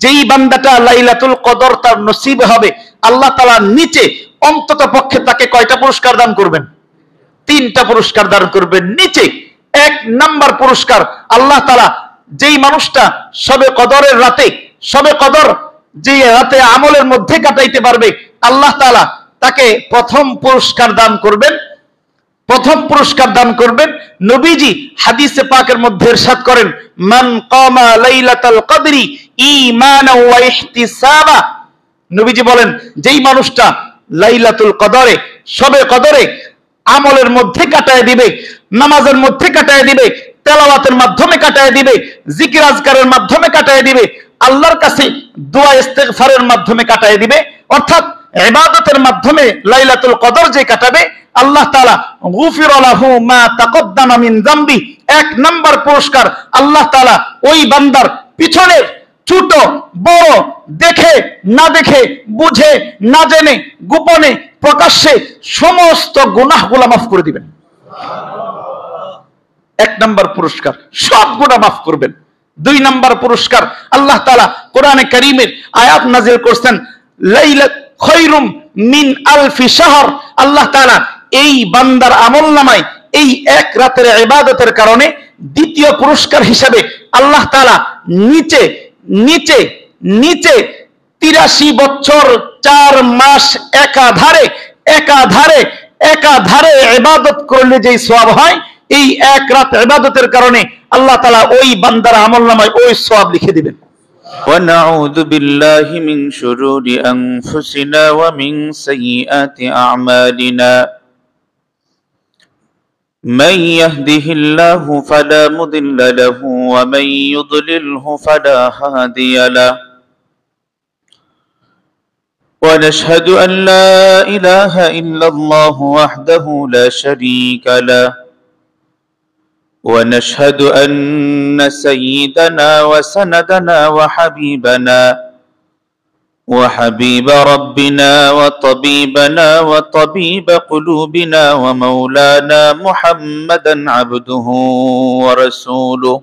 যেই বান্দাটা লাইলাতুল কদর তার নসিব হবে, আল্লাহ তাআলা নিচে অন্তত পক্ষে তাকে কয়টা পুরস্কার দান করবেন? 3টা পুরস্কার দান করবেন নিচে। 1 নাম্বার পুরস্কার, আল্লাহ তাআলা যেই মানুষটা শবে কদরের রাতে, শবে কদর যে রাতে আমলের মধ্যে কাটাইতে পারবে, আল্লাহ তাআলা তাকে প্রথম পুরস্কার দান করবেন। প্রথম পুরস্কার দান করবেন। নবীজি হাদিসে পাকের মধ্যে ইরশাদ করেন, মান কামা লাইলাতাল কদরি ঈমানাও ওয়া ইহতিসাবা। নবীজি বলেন, যেই মানুষটা লাইলাতুল কদরে, শবে কদরে আমলের মধ্যে কাটায় দিবে, নামাজের মধ্যে কাটায় দিবে, তেলাওয়াতের মাধ্যমে কাটায় দিবে, জিকির আজকারের মাধ্যমে কাটায় দিবে, আল্লাহর কাছে দোয়া ইস্তেগফারের মাধ্যমে কাটায় দিবে, অর্থাৎ ইবাদতের মাধ্যমে লাইলাতুল কদর যে কাটাবে, আল্লাহ তাআলা গুফিরা লাহু মা তাকদ্দামা মিন যামবি। 1 নাম্বার পুরস্কার, আল্লাহ তাআলা ওই বান্দার পিছনে ছোট বড়, দেখে না দেখে, বুঝে না জেনে, গোপনে প্রকাশ্যে সমস্ত গুনাহগুলো মাফ করে দিবেন। 1 নাম্বার পুরস্কার, সব গুনাহ মাফ করবেন। 2 নাম্বার পুরস্কার, আল্লাহ তাআলা কোরআনে কারীমের আয়াত নাযিল করছেন, লাইলা খায়রুম মিন আলফি শাহর। আল্লাহ তাআলা এই বান্দার আমলনামায় এই 1 রাতের ইবাদতের কারণে দ্বিতীয় পুরস্কার হিসাবে আল্লাহ তাআলা নিচে নিচে নিচে 83 বছর 4 মাস একাধারে ইবাদত করলে যে সওয়াব হয়, এই 1 রাত ইবাদতের কারণে আল্লাহ তাআলা ওই বান্দার আমলনামায় ওই সওয়াব লিখে দিবেন। ونعوذ بالله من شرور أنفسنا ومن سيئات أعمالنا من يهده الله فلا مضل له ومن يضلله فلا هادي له ونشهد أن لا إله إلا الله وحده لا شريك له ونشهد أن سيدنا وسندنا وحبيب ربنا وطبيبنا وطبيب قلوبنا ومولانا محمدا عبده ورسوله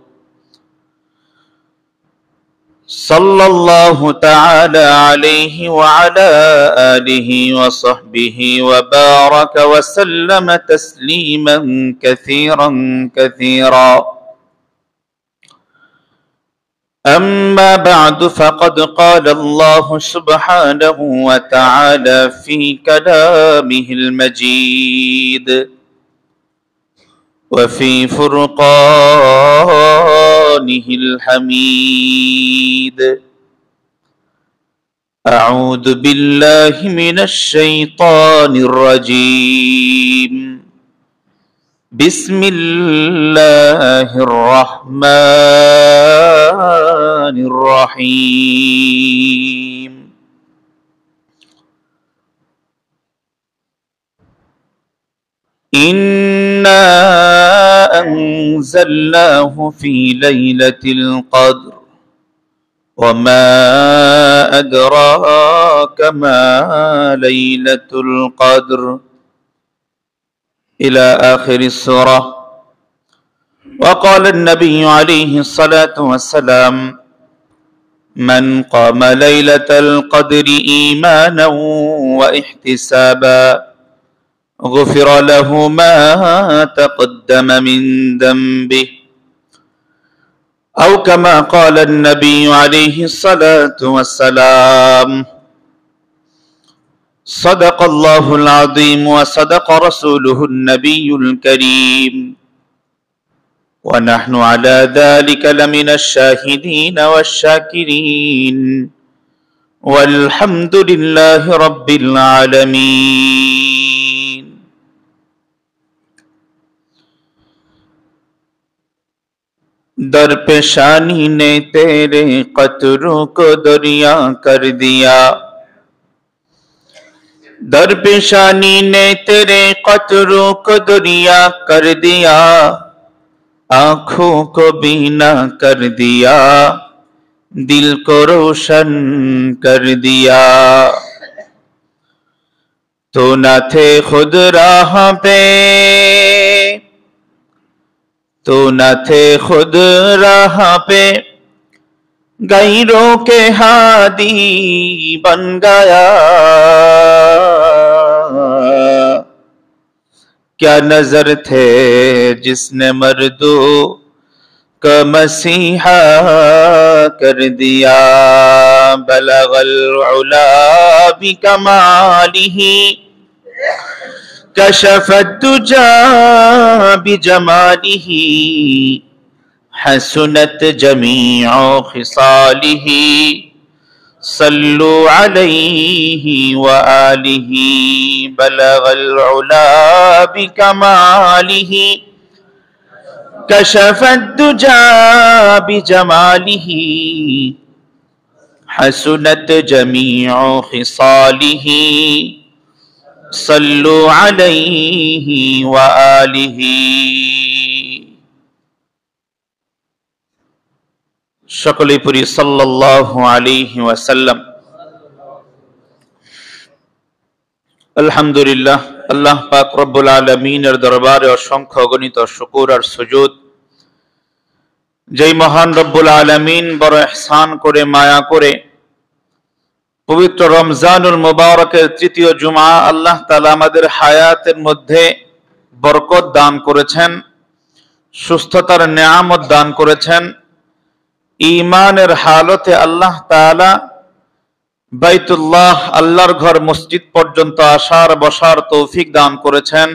صلى الله تعالى عليه وعلى آله وصحبه وبارك وسلم تسليما كثيرا أما بعد فقد قال الله سبحانه وتعالى في كلامه المجيد وفي فرقانه الحميد أعوذ بالله من الشيطان الرجيم بسم الله الرحمن الرحيم إنا أنزلناه في ليلة القدر وما أدراك ما ليلة القدر إلى آخر السورة. وقال النبي عليه الصلاة والسلام من قام ليلة القدر إيمانا واحتسابا غفر له ما تقدم من ذنبه أو كما قال النبي عليه الصلاة والسلام. صدق الله العظيم وصدق رسوله النبي الكريم ونحن على ذلك لمن الشاهدين والشاكرين والحمد لله رب العالمين. दर पेशानी ने तेरे कतरों को दरिया कर दिया, दर पेशानी ने तेरे कतरों को दरिया कर दिया, आंखों को बीना कर दिया, दिल को रोशन कर दिया। तो न थे खुद राह पे, तो न थे खुद राह पे, गैरों के हादी बन गया, क्या नजर थे जिसने मर्दों का मसीहा कर दिया। बलगल उला बिकमालिही, कशफत दुजा बिजमालिही, हसनत जमीउ खिसालिही, सल्लु अलैहि व आलिहि। बलगल उला बिकमालिही, कशफत दुजा बिजमालिही, हसनत जमीउ खिसालिही, सल्लु अलैहि व आलिहि। সকলেই পড়ি সাল্লাল্লাহু আলাইহি ওয়াসাল্লাম। আলহামদুলিল্লাহ, আল্লাহ পাক রব্বুল আলামিনের দরবারে অসংখ্য অগণিত শুকর আর সুজুদ, যেই মহান রব্বুল আলামিন বড় ইহসান করে মায়া করে পবিত্র রমজানুল মুবারকের তৃতীয় জুমা আল্লাহ তাআলা আমাদের হায়াতের মধ্যে বরকত দান করেছেন, সুস্থতার নিয়ামত দান করেছেন। ঈমানের হালতে আল্লাহ তাআলা বাইতুল্লাহ, আল্লাহর ঘর মসজিদ পর্যন্ত আসার বসার তৌফিক দান করেছেন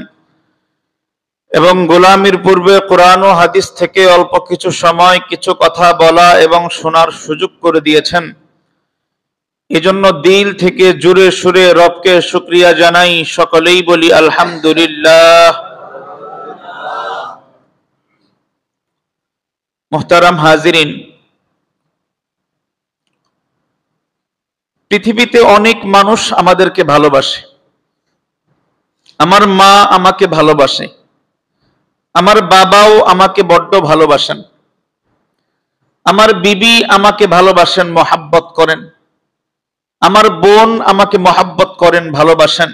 এবং গোলামির পূর্বে কোরআন ও হাদিস থেকে অল্প কিছু সময় কিছু কথা বলা এবং শোনার সুযোগ করে দিয়েছেন। এজন্য দিল থেকে জোরে সুরে রবকে শুকরিয়া জানাই, সকলেই বলি আলহামদুলিল্লাহ। মুহতারাম হাজিরিন, পৃথিবীতে অনেক মানুষ আমাদেরকে ভালোবাসে। আমার মা আমাকে ভালোবাসে, আমার বাবাও আমাকে বড্ড ভালোবাসেন, আমার বিবি আমাকে ভালোবাসেন, মহাব্বত করেন, আমার বোন আমাকে মহাব্বত করেন, ভালোবাসেন,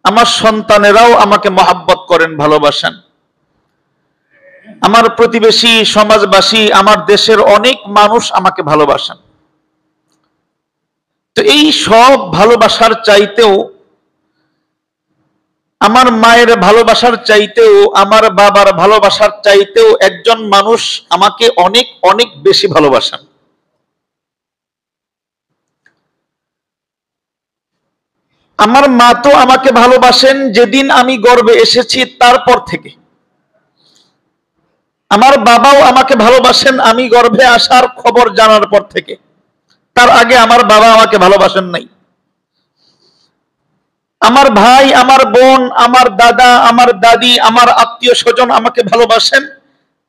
আমার সন্তানেরাও আমাকে মহাব্বত করেন, ভালোবাসেন, আমার প্রতিবেশী, সমাজবাসী, আমার দেশের অনেক মানুষ আমাকে ভালোবাসেন। তো এই সব ভালোবাসার চাইতেও, আমার মায়ের ভালোবাসার চাইতেও, আমার বাবার ভালোবাসার চাইতেও একজন মানুষ আমাকে অনেক অনেক বেশি ভালোবাসেন। আমার মা তো আমাকে ভালোবাসেন যেদিন আমি গর্ভে এসেছি তারপর থেকে। আমার বাবাও আমাকে ভালোবাসেন আমি গর্ভে আসার খবর জানার পর থেকে। তার আগে আমার বাবা আমাকে ভালোবাসেন নাই। আমার ভাই, আমার বোন, আমার দাদা, আমার দাদি, আমার আত্মীয় স্বজন আমাকে ভালোবাসেন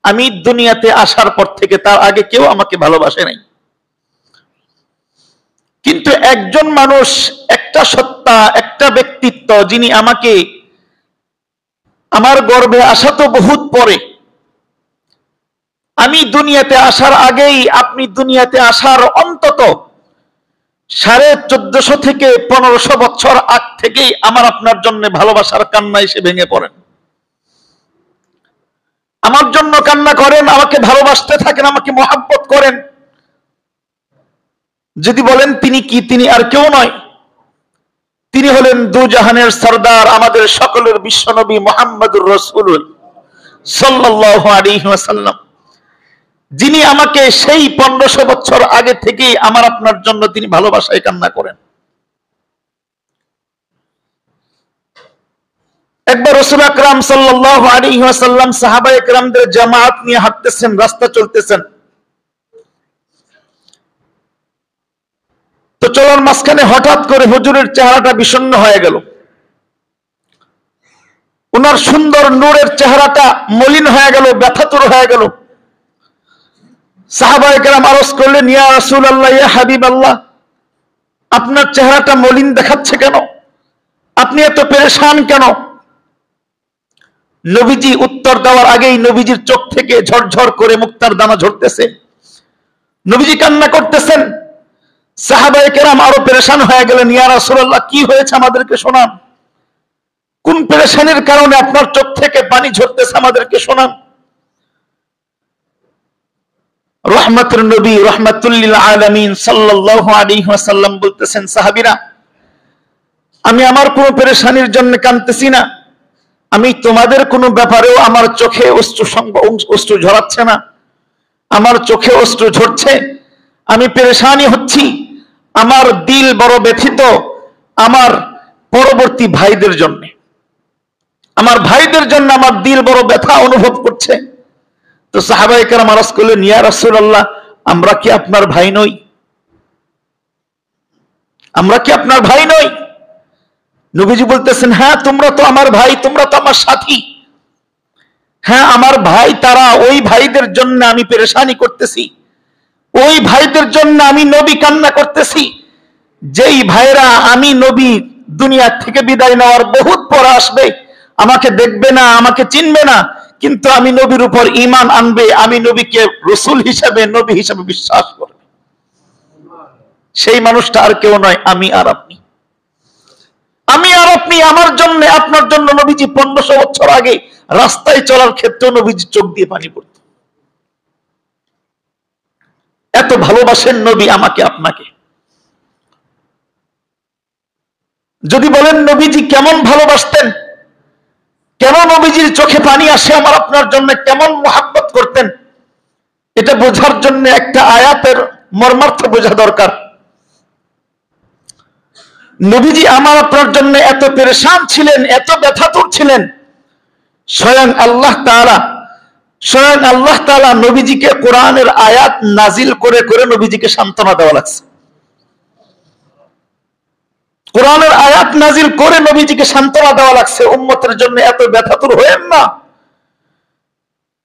আমি দুনিয়াতে আসার পর থেকে। তার আগে কেউ আমাকে ভালোবাসে নাই। কিন্তু একজন মানুষ, একটা সত্তা, একটা ব্যক্তিত্ব, যিনি আমাকে, আমার গর্ভে আসা তো বহুত পরে, আমি দুনিয়াতে আসার আগেই, আপনি দুনিয়াতে আসার অন্তত 1450 থেকে 1500 বছর আগ থেকেই আমার আপনার জন্য ভালোবাসার কান্না এসে ভেঙে পড়েন। আমার জন্য কান্না করেন, আমাকে ভালোবাসতে থাকেন, আমাকে মহাব্বত করেন। যদি বলেন তিনি কি, তিনি আর কেউ নয়, তিনি হলেন দুজাহানের সরদার, আমাদের সকলের বিশ্বনবী মুহাম্মদুর রাসূলুল্লাহ সাল্লাল্লাহু আলাইহি ওয়াসাল্লাম, যিনি আমাকে সেই 1500 বছর আগে থেকে আমার আপনার জন্য তিনি ভালোবাসায় কান্না করেন। একবার রাসূল আকরাম সাল্লাল্লাহু আলাইহি ওয়াসাল্লাম সাহাবায়ে কেরামদের জামাত নিয়ে হাঁটতেছেন, রাস্তা চলতেছেন। তো চলার মাঝখানে হঠাৎ করে হুজুরের চেহারাটা বিষণ্ণ হয়ে গেল। ওনার সুন্দর নূরের চেহারাটা মলিন হয়ে গেল, ব্যথাতুর হয়ে গেল। সাহাবায়ে কেরাম আরজ করলেন, ইয়া রাসূলুল্লাহ, ইয়া হাবিবাল্লাহ, আপনার চেহারাটা মলিন দেখাচ্ছে কেন? আপনি এত পেরেশান কেন? নবীজি উত্তর দেওয়ার আগেই নবীজির চোখ থেকে ঝরঝর করে মুক্তার দানা ঝরতেছে। নবীজি কান্না করতেছেন। সাহাবায়ে কেরাম আরো পেরেশান হয়ে গেলেন, ইয়া রাসূলুল্লাহ, কি হয়েছে আমাদেরকে শোনান। কোন পেরেশানির কারণে আপনার চোখ থেকে পানি ঝরতেছে, আমাদেরকে শোনান। রহমতের নবী রাহমাতুল লিল আলামিন সাল্লাল্লাহু আলাইহি ওয়াসাল্লাম বলতেছেন, সাহাবীরা, আমি আমার কোনো পেরেশানির জন্য কাঁদতেছি না, আমি তোমাদের কোনো ব্যাপারেও আমার চোখে অশ্রু ঝরাচ্ছে না, আমার চোখে অশ্রু ঝরছে, আমি পেরেশানি হচ্ছি, আমার দিল বড় ব্যথিত আমার পরবর্তী ভাইদের জন্য, আমার ভাইদের জন্য আমার দিল বড় ব্যথা অনুভব করছে। তো সাহাবায়ে কেরাম আরজ করলেন, ইয়া রাসূলুল্লাহ, আমরা কি আপনার ভাই নই? আমরা কি আপনার ভাই নই? নবীজি বলতেছেন, হ্যাঁ, তোমরা তো আমার ভাই, তোমরা তো আমার সাথী। হ্যাঁ, আমার ভাই তারা, ওই ভাইদের জন্য আমি পেরেশানি করতেছি, ওই ভাইদের জন্য আমি নবী কান্না করতেছি, যেই ভাইরা আমি নবী দুনিয়া থেকে বিদায় নেওয়ার বহুত পর আসবে, আমাকে দেখবে না, আমাকে চিনবে না, কিন্তু আমি নবীর উপর ঈমান আনবে, আমি নবীকে রাসূল হিসেবে, নবী হিসেবে বিশ্বাস করবে। সেই মানুষটা আর কেউ নয়, আমি আর আপনি। আমি আর আপনি। আমার জন্য, আপনার জন্য নবীজি 1500 বছর আগে রাস্তায় চলার ক্ষেত্রে নবীজি চোখ দিয়ে পানি পড়ত। এত ভালোবাসেন নবী আমাকে আপনাকে। যদি বলেন নবীজি কেমন ভালোবাসতেন, কেন নবীজির চোখে পানি আসে আমার আপনার জন্য, কেমন মুহাব্বত করতেন, এটা বোঝার জন্য একটা আয়াতের মর্মার্থ বোঝা দরকার। নবীজি আমার আপনার জন্য এত পেরেশান ছিলেন, এত ব্যথাতুর ছিলেন, স্বয়ং আল্লাহ তাআলা নবীজিকে কোরআনের আয়াত নাজিল করে করে নবীজিকে সান্ত্বনা দেওয়া লাগছে। কোরআনের আয়াত নাজিল করে নবীজিকে সান্ত্বনা দেওয়া লাগছে, উম্মতের জন্য এত ব্যথাতুর হয়েন না,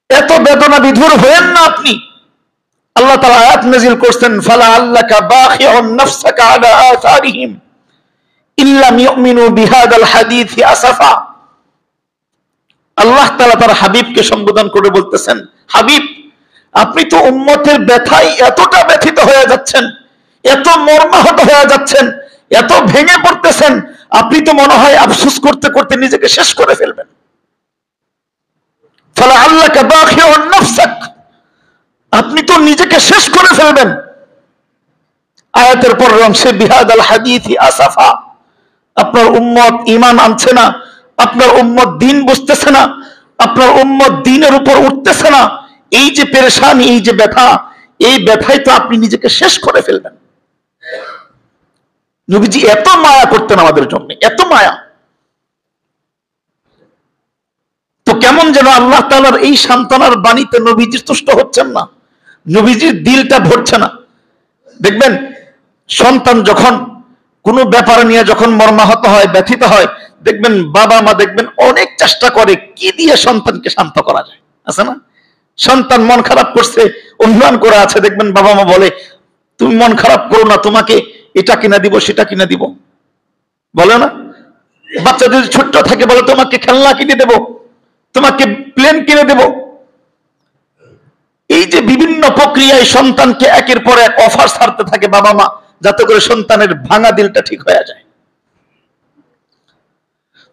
এত বেদনা বিধুর হয়েন না আপনি। আল্লাহ তাআলা আয়াত নাজিল করছেন, ফালা আল্লাকা বাখিউন নাফসাকা আলা আসারিহিম ইল্লাম ইউমিনু বিহাদাল হাদিসি আসাফা। আল্লাহ তাআলা তার হাবিবকে সম্বোধন করে বলতেছেন, হাবিব, আপনি তো উম্মতের ব্যথায় এতটা ব্যথিত হয়ে যাচ্ছেন, এত মর্মাহত হয়ে যাচ্ছেন, এত ভেঙে পড়তেছেন, আপনি তো মনে হয় আফসোস করতে করতে নিজেকে শেষ করে ফেলবেন। ফালা আল্লাকা বাখিউন নাফসাক, আপনি তো নিজেকে শেষ করে ফেলবেন। আয়াতের পরের অংশে বিহাদাল হাদিসি আসাফা, আপনার উম্মত ঈমান আনছে না, আপনার উম্মত দ্বীন বুঝতেছে না, আপনার উম্মত দ্বীনের উপর উঠতেছে না, এই যে পেরেশানি, এই যে ব্যথা, এই ব্যথায় তো আপনি নিজেকে শেষ করে ফেলবেন। নবীজি এত মায়া করতেন আমাদের জন্য, এত মায়া। তো কেমন যেন আল্লাহ তাআলার এই সান্ত্বনার বাণীতে নবীজি তুষ্ট হচ্ছেন না, নবীজির দিলটা ভরছে না। দেখবেন সন্তান যখন কোনো ব্যাপার নিয়ে যখন মর্মাহত হয়, ব্যথিত হয়, দেখবেন বাবা মা দেখবেন অনেক চেষ্টা করে কি দিয়ে সন্তানকে শান্ত করা যায়, আছে না? সন্তান মন খারাপ করছে, অভিমান করে আছে, দেখবেন বাবা মা বলে, তুমি মন খারাপ করো না, তোমাকে এটা কিনা দিব, সেটা কিনা দিব, বলে না? বাচ্চা যদি ছোট্ট থাকে বলে, তোমাকে খেলনা কিনে দেব, তোমাকে প্লেন কিনে দেব। এই যে বিভিন্ন প্রক্রিয়ায় সন্তানকে একের পর এক অফার ছাড়তে থাকে বাবা মা, যাতে করে সন্তানের ভাঙা দিলটা ঠিক হয়ে যায়।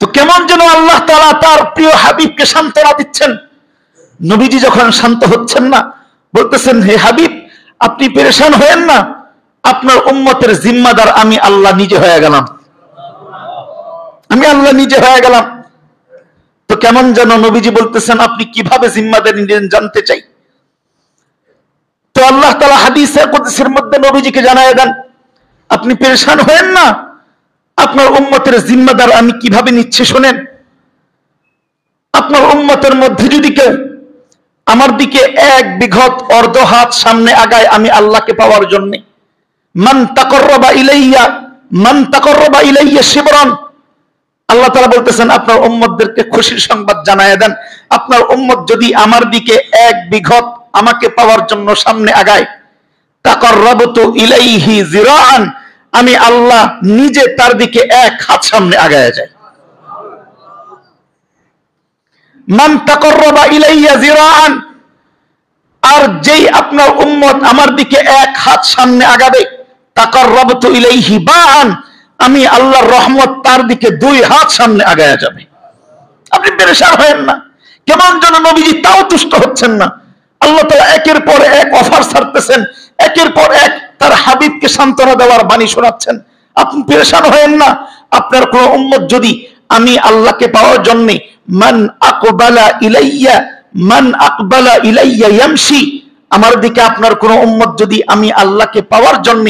তো কেমন যেন আল্লাহ তাআলা তার প্রিয় হাবিবকে সান্ত্বনা দিচ্ছেন। নবীজি যখন শান্ত হচ্ছেন না, বলতেছেন, হে হাবিব, আপনি পেরেশান হয়েন না, আপনার উম্মতের জিম্মাদার আমি আল্লাহ নিজে হয়ে গেলাম, আমি আল্লাহ নিজে হয়ে গেলাম। তো কেমন যেন নবীজি বলতেছেন, আপনি কিভাবে জিম্মাদারি নিলেন জানতে চাই। তো আল্লাহ তাআলা হাদিসে কুদসির মধ্যে নবীজিকে জানায় দেন, আপনি পেরেশান হয়েন না, আপনার উম্মতের জিম্মাদার আমি কিভাবে নিচ্ছি শোনেন। আপনার উম্মতের মধ্যে যদি কেউ আমার দিকে 1 বিঘত অর্ধ হাত সামনে আগায় আমি আল্লাহকে পাওয়ার জন্য, মান তাকাররাবা ইলাইয়া শিবরান, আল্লাহ তাআলা বলতেছেন আপনার উম্মতদেরকে খুশির সংবাদ জানায় দেন, আপনার উম্মত যদি আমার দিকে 1 বিঘত আমাকে পাওয়ার জন্য সামনে আগায়, তাকাররাবতু ইলাইহি জিরাআন, আমি আল্লাহ নিজে তার দিকে 1 হাত সামনে আগায় যায়। মান তাকাররাবা ইলাইয়া জিরাআন, আর যেই আপনার উম্মত আমার দিকে 1 হাত সামনে আগাবে, তাকাররাবতু ইলাইহি বাআন, আমি আল্লাহর রহমত তার দিকে 2 হাত সামনে আগায়া যাবে। আপনি পেরেশান হয়েন না। কেমন যেন নবীজি তাও তুষ্ট হচ্ছেন না। আল্লাহ তাআলা একের পর এক অফার ছাড়তেছেন, একের পর এক তার হাবিবকে সান্ত্বনা দেওয়ার বাণী শোনাচ্ছেন। আপনি পেরেশান হয়েন না। আপনার কোন উম্মত যদি আমি আল্লাহকে পাওয়ার জন্য মান আকবালা ইলাইয়া ইয়ামশি, আমার দিকে আপনার কোন উম্মত যদি আমি আল্লাহকে পাওয়ার জন্য,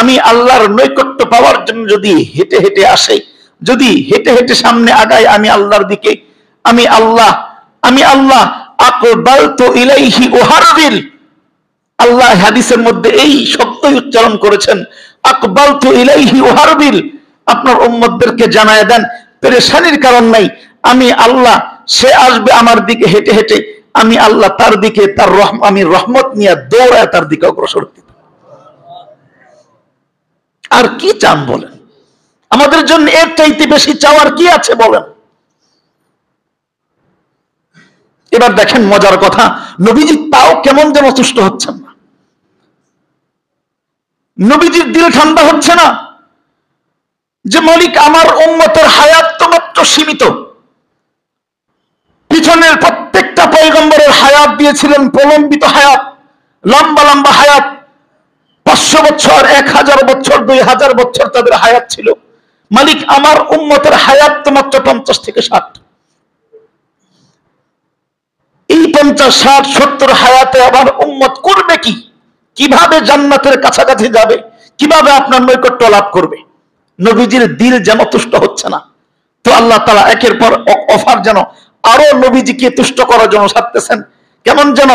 আমি আল্লাহর নৈকট্য পাওয়ার জন্য যদি হেঁটে হেঁটে আসে, যদি হেঁটে হেঁটে সামনে আগায় আমি আল্লাহর দিকে, আমি আল্লাহ আকবালতু ইলাইহি উহারবিল, আল্লাহ হাদিসের মধ্যে এই শব্দই উচ্চারণ করেছেন, আকবালতু ইলাইহি উহারবিল। আপনার উম্মতদেরকে জানায় দেন, পেরেশানির কারণ নাই, আমি আল্লাহ, সে আসবে আমার দিকে হেঁটে হেঁটে, আমি আল্লাহ তার দিকে আমি রহমত নিয়ে দৌড়ায় তার দিকে অগ্রসর দিব। আর কি চান বলেন? আমাদের জন্য এর চাইতে বেশি চাওয়ার কি আছে বলেন? এবার দেখেন মজার কথা, নবীজি তাও কেমন যেন তুষ্ট হচ্ছেন না। নবীজির দিল ঠান্ডা হচ্ছে না যে মালিক আমার উম্মতের হায়াত তো মাত্র সীমিত। পিছনের প্রত্যেকটা পয়গম্বরের হায়াত দিয়েছিলেন প্রলম্বিত হায়াত, লম্বা লম্বা হায়াত, 500 বছর, 1000 বছর, 2000 বছর তাদের হায়াত ছিল। মালিক আমার উম্মতের হায়াত তো মাত্র 50 থেকে 60। এই 50, 60, 70 হায়াতে আবার উম্মত করবে কি? কিভাবে জান্নাতের কাছাকাছি যাবে? কিভাবে আপনার নৈকট্য লাভ করবে? নবীজির দিল যেন তুষ্ট হচ্ছে না। তো আল্লাহ তাআলা একের পর অফার যেন আরো নবীজিকে তুষ্ট করার জন্য ছাড়তেছেন। কেমন যেন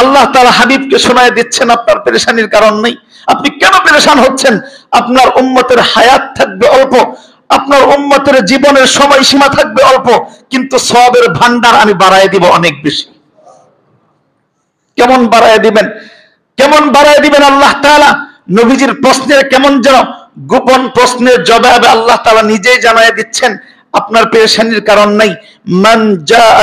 আল্লাহ তাআলা হাবিবকে শোনায় দিচ্ছেন, আপনার পেরেশানির কারণ নেই। আপনি কেন পেরেশান হচ্ছেন? আপনার উম্মতের হায়াত থাকবে অল্প, আপনার উম্মতের জীবনের সময়সীমা থাকবে অল্প, কিন্তু সওয়াবের ভান্ডার আমি বাড়ায় দিব অনেক বেশি। কেমন বাড়ায় দিবেন? কেমন বাড়ায় দিবেন আল্লাহ তাআলা? নবীজির প্রশ্নের কেমন যেন গোপন প্রশ্নের জবাবে আল্লাহ তাআলা নিজেই জানায় দিচ্ছেন, আপনার পেরেশানির কারণ নাই। মান জাআ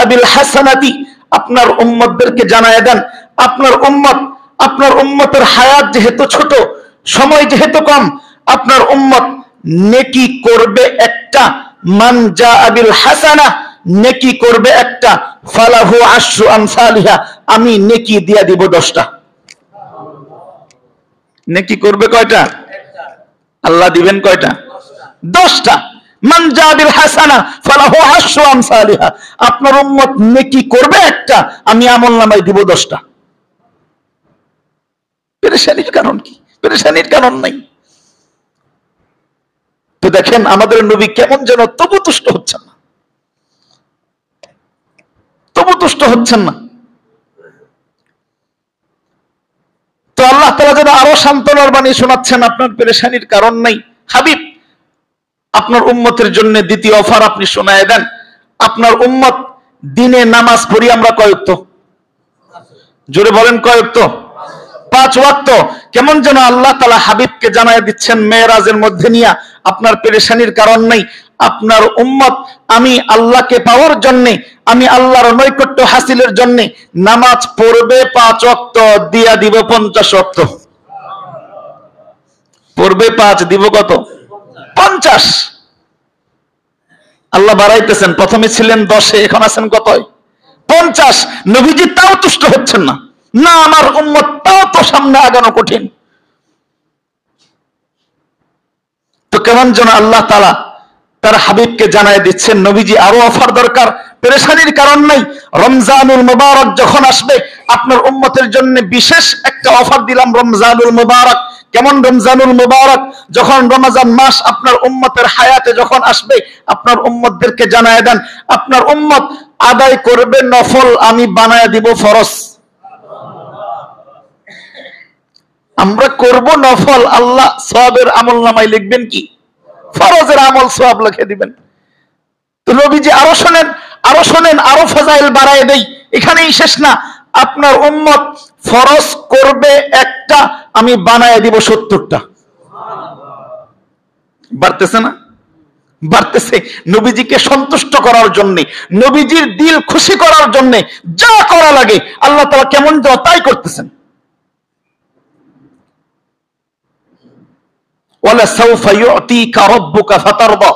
বিল হাসানাতি, আপনার উম্মতদেরকে জানায় দেন, আপনার উম্মতের হায়াত যেহেতু ছোট, সময় যেহেতু কম, আপনার উম্মত নেকি করবে একটা, মান জাআ বিল হাসানা, নেকি করবে একটা, ফালাহু আশরু আমসালিহা, আমি নেকি দিয়া দিব 10টা। নেকি করবে কয়টা? আল্লাহ দিবেন কয়টা? 10টা। মান জাআ বিল হাসানা ফালাহু আশরু আমসালিহা, আপনার উম্মত নেকি করবে একটা, আমি আমলনামায় দিব 10টা। পেরেশানির কারণ কি? পেরেশানির কারণ নাই। তো দেখেন আমাদের নবী কেমন যেন তবু তুষ্ট হচ্ছেন না, তবু তুষ্ট হচ্ছেন না। তো আল্লাহ তাআলা যেন আরো সান্ত্বনার বাণী শোনাচ্ছেন, আপনার পেরেশানির কারণ নাই। হাবিব, আপনার উম্মতের জন্য দ্বিতীয় অফার আপনি শোনায় দেন। আপনার উম্মত দিনে নামাজ পড়ি আমরা কয় ওয়াক্ত? জোরে বলেন কয় ওয়াক্ত? 5 ওয়াক্ত। কেমন যেন আল্লাহ তাআলা হাবিবকে জানায় দিচ্ছেন মেরাজের মধ্যে নিয়ে, আপনার পেরেশানির কারণ নাই। আপনার উম্মত আমি আল্লাহকে পাওয়ার জন্য, আমি আল্লাহর নৈকট্য হাসিলের জন্য নামাজ পড়বে 5 ওয়াক্ত, দিয়া দিব 50 ওয়াক্ত। পড়বে 5, দিব কত? 50। আল্লাহ বাড়াইতেছেন, প্রথমে ছিলেন 10-এ, এখন আছেন কত? 50। নবীজি তাও তুষ্ট হচ্ছেন না। না, আমার উম্মত তাও তো সামনে আগানো কঠিন। তো কেমন যেন আল্লাহ তাআলা তার হাবিবকে জানায় দিচ্ছেন, নবীজি আরো অফার দরকার, পেরেশানির কারণ নাই। রমজানুল মুবারক যখন আসবে, আপনার উম্মতের জন্য বিশেষ একটা অফার দিলাম, রমজানুল মুবারক। কেমন রমজানুল মুবারক? যখন রমজান মাস আপনার উম্মতের হায়াতে যখন আসবে, আপনার উম্মতদেরকে জানায় দেন, আপনার উম্মত আদায় করবে নফল, আমি বানায় দিব ফরজ। আমরা করব নফল, আল্লাহ সওয়াবের আমলনামায় লিখবেন কি? ফরজের আমল সওয়াব লিখে দিবেন। তো নবীজি আরো শোনেন, আরো শোনেন, আরো ফাজাইল বাড়ায় দেই। এখানেই শেষ না, আপনার উম্মত ফরজ করবে একটা, আমি বানায় দিব 70টা। বাড়তেছে না? বাড়তেছে। নবীজিকে সন্তুষ্ট করার জন্য, নবীজির দিল খুশি করার জন্য যা করা লাগে আল্লাহ তাআলা কেমন যেন তাই করতেছেন। ওয়ালা সাউফা ইউতিকা রাব্বুকা ফাতারদা,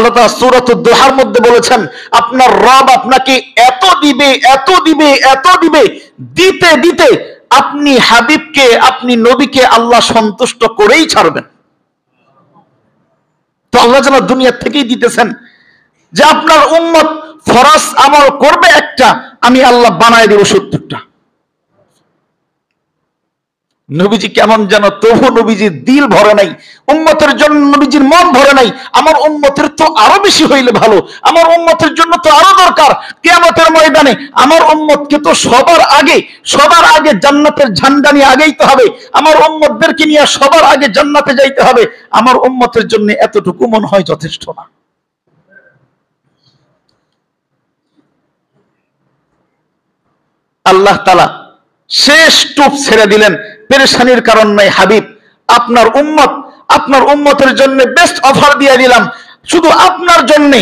আল্লাহ তাআলা সূরাতুদ দুহার মধ্যে বলেছেন, আপনার রব আপনাকে এত দিবে, এত দিবে, এত দিবে, দিতে দিতে আপনি হাবিবকে, আপনি নবীকে আল্লাহ সন্তুষ্ট করেই ছাড়বেন। তো আল্লাহ যেন দুনিয়া থেকেই দিতেছেন যে আপনার উম্মত ফরজ আমল করবে একটা, আমি আল্লাহ বানায় দেব 70টা। নবীজি কেমন যেন, তবু নবীজির দিল ভরে নাই, উম্মতের জন্য নবীজির মন ভরে নাই। আমার উম্মতের তো আরো বেশি হইলে ভালো, আমার উম্মতের জন্য তো আরো দরকার। কিয়ামতের ময়দানে আমার উম্মতকে তো সবার আগে জান্নাতের ঝান্ডা নিয়ে আগাইতে হবে, আমার উম্মতদেরকে নিয়ে সবার আগে জান্নাতে যাইতে হবে। আমার উম্মতের জন্য এতটুকু মন হয় যথেষ্ট না। আল্লাহ তাআলা শেষ টুপ ছেড়ে দিলেন, পেরেশানির কারণ নাই হাবিব, আপনার উম্মতের জন্য বেস্ট অফার দিয়ে দিলাম, শুধু আপনার জন্য,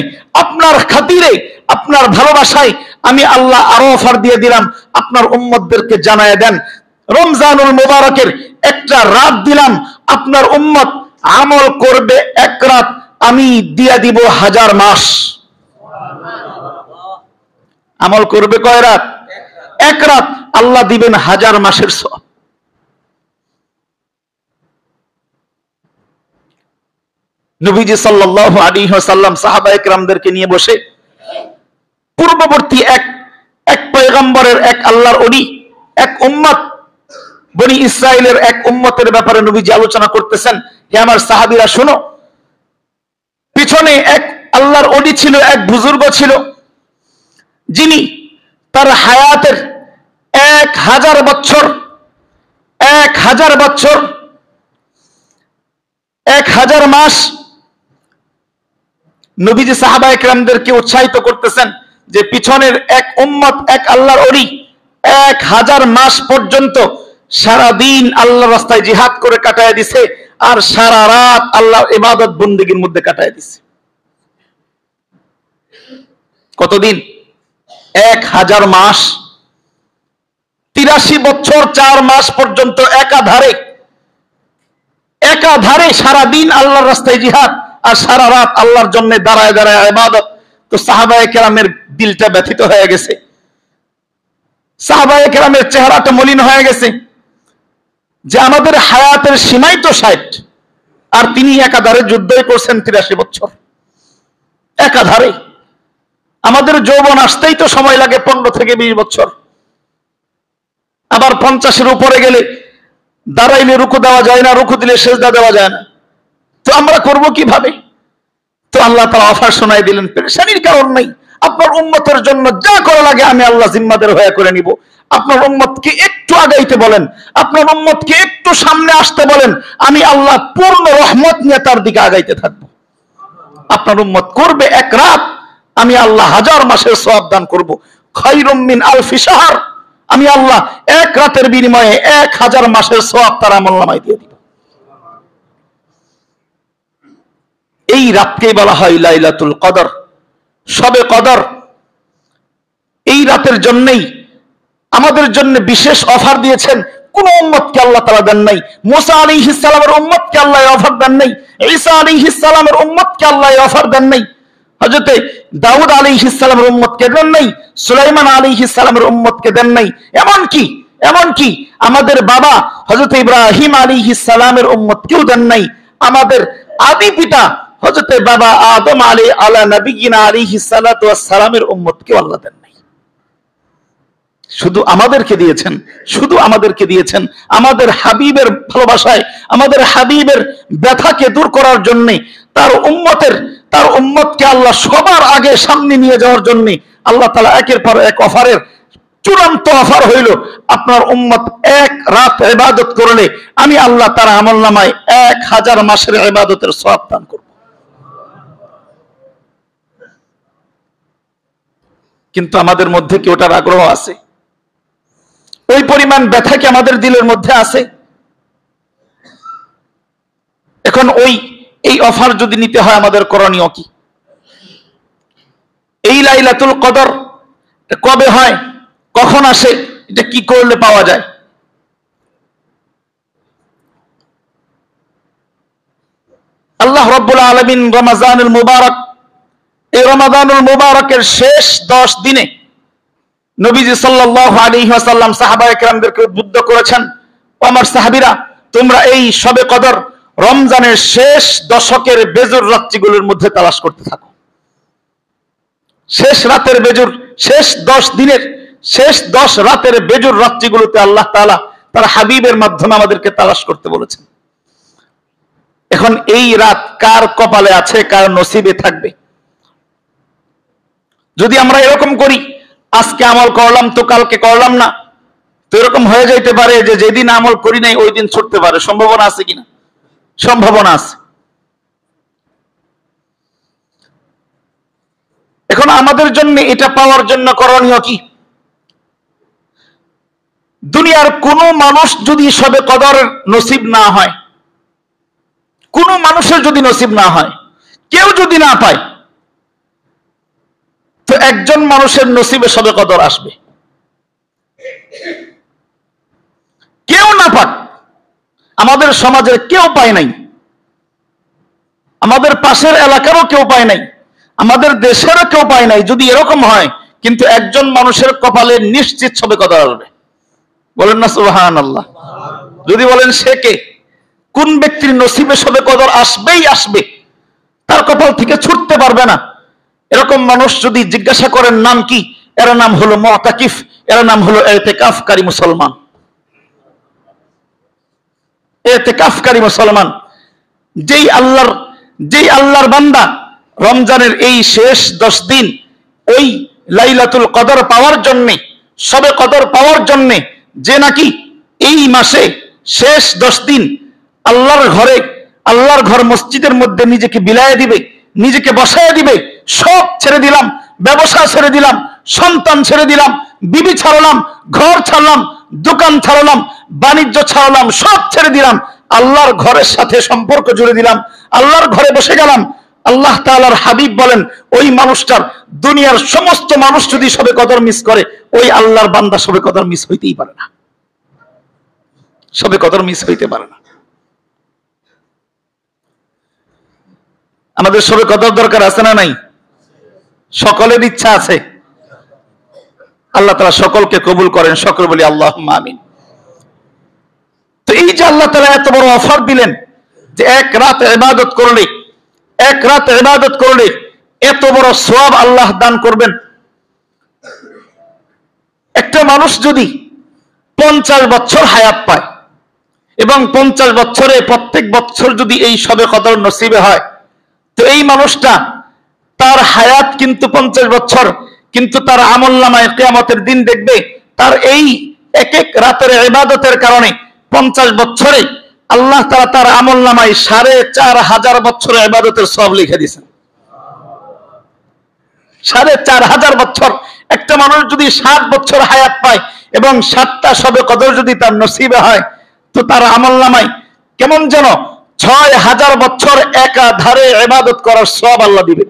আপনার খাতিরে, আপনার ভালোবাসায় আমি আল্লাহ আরো অফার দিয়ে দিলাম। আপনার উম্মতদেরকে জানায় দেন, রমজানুল মুবারকের একটা রাত দিলাম, আপনার উম্মত আমল করবে এক রাত, আমি দিয়ে দিব 1000 মাস। আমল করবে কয় রাত? এক রাত, আল্লাহ দিবেন 1000 মাসের সওয়াব। নবীজি সাল্লাল্লাহু আলাইহি ওয়াসাল্লাম সাহাবায়ে কেরামদেরকে নিয়ে বসে পূর্ববর্তী এক পয়গম্বরের, এক আল্লাহর ওলি, এক উম্মত, বনি ইসরাইলের এক উম্মতের ব্যাপারে নবীজি আলোচনা করতেছেন। হে আমার সাহাবীরা শোনো, পিছনে এক আল্লাহর ওলি ছিল, এক বুজুর্গ ছিল, যিনি তার হায়াতের 1000 বছর 1000 মাস নবীজি সাহাবায়ে কেরামদেরকে উৎসাহিত করতেছেন যে পিছনের এক উম্মত, এক আল্লাহর ওলি 1000 মাস পর্যন্ত সারা দিন আল্লাহর রাস্তায় জিহাদ করে কাটায় দিছে, আর সারা রাত আল্লাহর ইবাদত বন্দেগীর মধ্যে কাটায় দিছে। কতদিন? 1000 মাস, 83 বছর 4 মাস পর্যন্ত একাধারে সারা দিন আল্লাহর রাস্তায় জিহাদ, আর সারা রাত আল্লাহর জন্য দাঁড়ায় দাঁড়ায় ইবাদত। তো সাহাবায়ে কেরামের দিলটা ব্যথিত হয়ে গেছে, সাহাবায়ে কেরামের চেহারাটা মলিন হয়ে গেছে যে আমাদের হায়াতের সীমাই তো 60, আর তিনি একাধারে যুদ্ধই করছেন 83 বছর একাধারে। আমাদের যৌবন আসতেই তো সময় লাগে 15 থেকে 20 বছর, আবার 50-এর উপরে গেলে দাঁড়াইলে রুকু দেওয়া যায় না, রুকু দিলে সেজদা দেওয়া যায় না। তো আমরা করব কিভাবে? তো আল্লাহ তাআলা অফার শোনায় দিলেন, পেরেশানির কারণ নাই, আপনার উম্মতের জন্য যা করা লাগে আমি আল্লাহ জিম্মাদার হয়ে করে নিব। আপনার উম্মতকে একটু আগাইতে বলেন, আপনার উম্মতকে একটু সামনে আসতে বলেন, আমি আল্লাহ পূর্ণ রহমত নিয়ে তার দিকে আগাইতে থাকবো। আপনার উম্মত করবে এক রাত, আমি আল্লাহ 1000 মাসের সওয়াব দান করব। খায়রুম মিন আলফি শাহর, আমি আল্লাহ এক রাতের বিনিময়ে 1000 মাসের সওয়াব তার আমলনামায় দিয়ে দিব। এই রাতকেই বলা হয় লাইলাতুল কদর, শবে কদর। এই রাতের জন্যই আমাদের জন্য বিশেষ অফার দিয়েছেন, কোন উম্মতকে আল্লাহ তাআলা দেন নাই। মুসা আলাইহিস সালামের উম্মতকে আল্লাহ অফার দেন নাই, ঈসা আলাইহিস সালামের উম্মতকে আল্লাহ অফার দেন নাই, হযরতে দাউদ আলাইহিস সালামের উম্মতকে দেন নাই, সুলাইমান আলাইহিস সালামের উম্মতকে দেন নাই। এমনকি আমাদের বাবা হযরতে ইব্রাহিম আলাইহিস সালামের উম্মতকেও দেন নাই। আমাদের আদি পিতা হযরতে বাবা আদম আলা নবিয়িনা আলাইহিস সালাতু ওয়াস সালামের উম্মতকেও আল্লাহ দেন নাই। শুধু আমাদেরকে দিয়েছেন আমাদের হাবিবের ভালোবাসায়, আমাদের হাবিবের ব্যথাকে দূর করার জন্য, তার উম্মতকে আল্লাহ সবার আগে সামনে নিয়ে যাওয়ার জন্য আল্লাহ তাআলা একের পর এক অফারের চূড়ান্ত অফার হইল, আপনার উম্মত এক রাত ইবাদত করলে আমি আল্লাহ তার আমলনামায় 1000 মাসের ইবাদতের সওয়াব দান করব। কিন্তু আমাদের মধ্যে কি ওটার আগ্রহ আছে? ওই পরিমাণ ব্যথা কি আমাদের দিলের মধ্যে আছে? এখন এই অফার যদি নিতে হয় আমাদের করণীয় কি? এই লাইলাতুল কদর কবে হয়, কখন আসে, এটা কি করলে পাওয়া যায়? আল্লাহ রাব্বুল আলামিন রমজানুল মুবারক এই রমাদানুল মুবারকের শেষ 10 দিনে নবীজি সাল্লাল্লাহু আলাইহি ওয়াসাল্লাম সাহাবায়ে কেরামদেরকে উদ্বুদ্ধ করেছেন, ও আমার সাহাবীরা, তোমরা এই শবে কদর রমজানের শেষ দশকের বেজুর রাত্রিগুলোর মধ্যে তালাশ করতে থাকো। শেষ রাতের বেজুর, শেষ 10 দিনের শেষ 10 রাতের বেজুর রাত্রিগুলোতে আল্লাহ তাআলা তার হাবিবের মাধ্যমে আমাদেরকে তালাশ করতে বলেছেন। এখন এই রাত কার কপালে আছে, কার নসিবে থাকবে? যদি আমরা এরকম করি, আজকে আমল করলাম তো কালকে করলাম না, তো এরকম হয়ে যাইতে পারে যে যেদিন আমল করি নাই ওই দিন ছুটতে পারে। সম্ভাবনা আছে কিনা? সম্ভাবনা আছে। এখন আমাদের জন্য এটা পাওয়ার জন্য করণীয় কি? দুনিয়ার কোন মানুষ যদি শবে কদর নসিব না হয়, কোন মানুষের যদি নসিব না হয়, কেউ যদি না পায়, তো একজন মানুষের নসিবে শবে কদর আসবে। কেউ না পাক, আমাদের সমাজের কেউ পায় নাই, আমাদের পাশের এলাকারও কেউ পায় নাই, আমাদের দেশেরও কেউ পায় নাই। যদি এরকম হয়, কিন্তু একজন মানুষের কপালে নিশ্চিত শবে কদর আসবে। বলেন না সুবহানাল্লাহ। যদি বলেন সে কে, কোন ব্যক্তির নসিবে শবে কদর আসবেই আসবে, তার কপাল থেকে ছুটতে পারবে না, এরকম মানুষ যদি জিজ্ঞাসা করেন নাম কি, এর নাম হলো মুতাকিফ, এর নাম হলো ইতিকাফকারী মুসলমান। ইতিকাফকারী মুসলমান, যেই আল্লাহর বান্দা রমজানের এই শেষ 10 দিন ওই লাইলাতুল কদর পাওয়ার জন্য, শবে কদর পাওয়ার জন্য, যে নাকি এই মাসে শেষ 10 দিন আল্লাহর ঘর মসজিদের মধ্যে নিজেকে বিলায় দিবে, নিজেকে বসায় দিবে, সব ছেড়ে দিলাম, ব্যবসা ছেড়ে দিলাম, সন্তান ছেড়ে দিলাম, বিবি ছাড়লাম, ঘর ছাড়লাম, দোকান ছাড়লাম, বাণিজ্য ছাড়লাম, সব ছেড়ে দিলাম, আল্লাহর ঘরের সাথে সম্পর্ক জুড়ে দিলাম, আল্লাহর ঘরে বসে গেলাম। আল্লাহ তাআলার হাবিব বলেন, ওই মানুষটার, দুনিয়ার সমস্ত মানুষ যদি শবে কদর মিস করে, ওই আল্লাহর বান্দা শবে কদর মিস হইতেই পারে না, শবে কদর মিস হইতে পারে না। আমাদের শবে কদর দরকার আছে না নাই? সকলের ইচ্ছা আছে। আল্লাহ তাআলা সকলকে কবুল করেন, সকল বলি আল্লাহুম্মা আমিন। তো এই যে আল্লাহ তাআলা এত বড় অফার দিলেন যে এক রাত ইবাদত করলে এত বড় সওয়াব আল্লাহ দান করবেন। একটা মানুষ যদি 50 বছর হায়াত পায় এবং 50 বছরে প্রত্যেক বছর যদি এই শবে কদর নসিবে হয়, তো এই মানুষটা, তার হায়াত কিন্তু 50 বছর, কিন্তু তার আমলনামায় কিয়ামতের দিন দেখবে তার এই এক এক রাতের ইবাদতের কারণে 50 বছরে আল্লাহ তাআলা তার আমলনামায় 4500 বছরের ইবাদতের সওয়াব লিখে দিয়েছেন। 4500 বছর। একটা মানুষ যদি 60 বছর হায়াত পায় এবং 7টা শবে কদর যদি তার নসিবে হয়, তো তার আমলনামায় কেমন যেন 6000 বছর একাধারে ইবাদত করার সওয়াব আল্লাহ দিবে।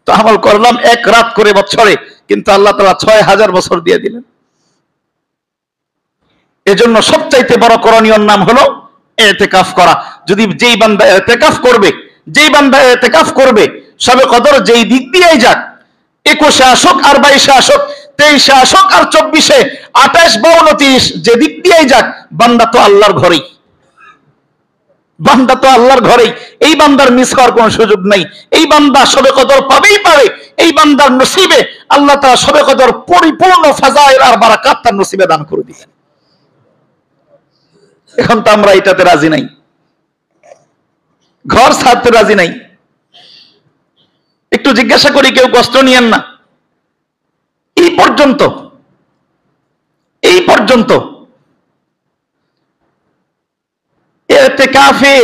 তো আমল করলাম এক রাত করে বছরে, কিন্তু আল্লাহ তাআলা 6000 বছর দিয়ে দিলেন। এজন্য সবচাইতে বড় করণীয় নাম হলো ইতিকাফ করা। যদি যেই বান্দা ইতিকাফ করবে, শবে কদর যেই দিক দিয়েই যাক, 21-এ আসুক আর 22-এ আসুক, 23-এ আসুক আর 24-এ, 28, 52, 30, যে দিক দিয়েই যাক, বান্দা তো আল্লাহর ঘরেই। এই বান্দার মিস হওয়ার কোন সুযোগ নাই। এই বান্দা শবে কদর পাবেই পাবে। এই বান্দার নসিবে আল্লাহ তাআলা শবে কদর পরিপূর্ণ ফাজাইল আর বারাকাত তার নসিবে দান করে দিবেন। এখন তো আমরা এটাতে রাজি নাই, ঘর ছাড়তে রাজি নাই। একটু জিজ্ঞাসা করি, কেউ কষ্ট নিয়েন না। এই পর্যন্ত ইতিকাফে,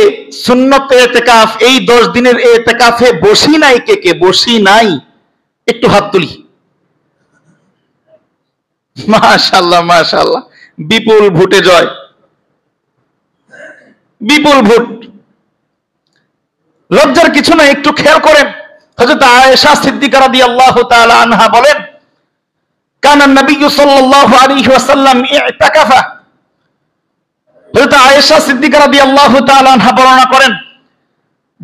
সুন্নত ইতিকাফ, এই 10 দিনের ইতিকাফে বসি নাই কে বসি নাই? একটু হাত তুলি। মাশাআল্লাহ মাশাআল্লাহ, বিপুল ভোটে জয়, বিপুল ভোট। লজ্জার কিছু না, একটু খেয়াল করেন। হযরত আয়েশা সিদ্দিকা রাদিয়াল্লাহু তাআলা আনহা বলেন, কানা নবী সাল্লাল্লাহু আলাইহি ওয়াসাল্লাম ইতিকাফা। হযরত আয়েশা সিদ্দিকা রাদিয়াল্লাহু তাআলা আনহা বর্ণনা করেন,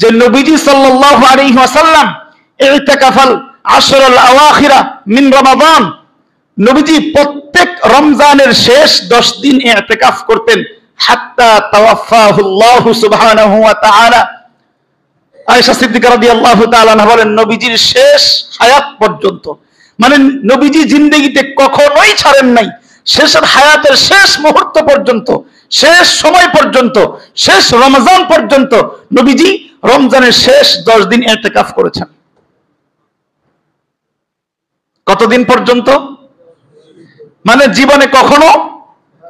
যে নবীজি সাল্লাল্লাহু আলাইহি ওয়াসাল্লাম ইতিকাফাল আশরাল আওয়াখিরা মিন রমাদান, নবীজি প্রত্যেক রমজানের শেষ 10 দিন ইতিকাফ করতেন, হাত্তা তাওয়াফাহুল্লাহু সুবহানাহু ওয়া তাআলা। আয়েশা সিদ্দিকা রাদিয়াল্লাহু তাআলা আনহা বলেন, নবীজির শেষ হায়াত পর্যন্ত, মানে নবীজি জিন্দেগিতে কখনোই ছাড়েন নাই, শেষের হায়াতের শেষ মুহূর্ত পর্যন্ত, শেষ সময় পর্যন্ত, শেষ রমজান পর্যন্ত নবীজি রমজানের শেষ 10 দিন ইতিকাফ করেছেন। কতদিন পর্যন্ত? মানে জীবনে কখনো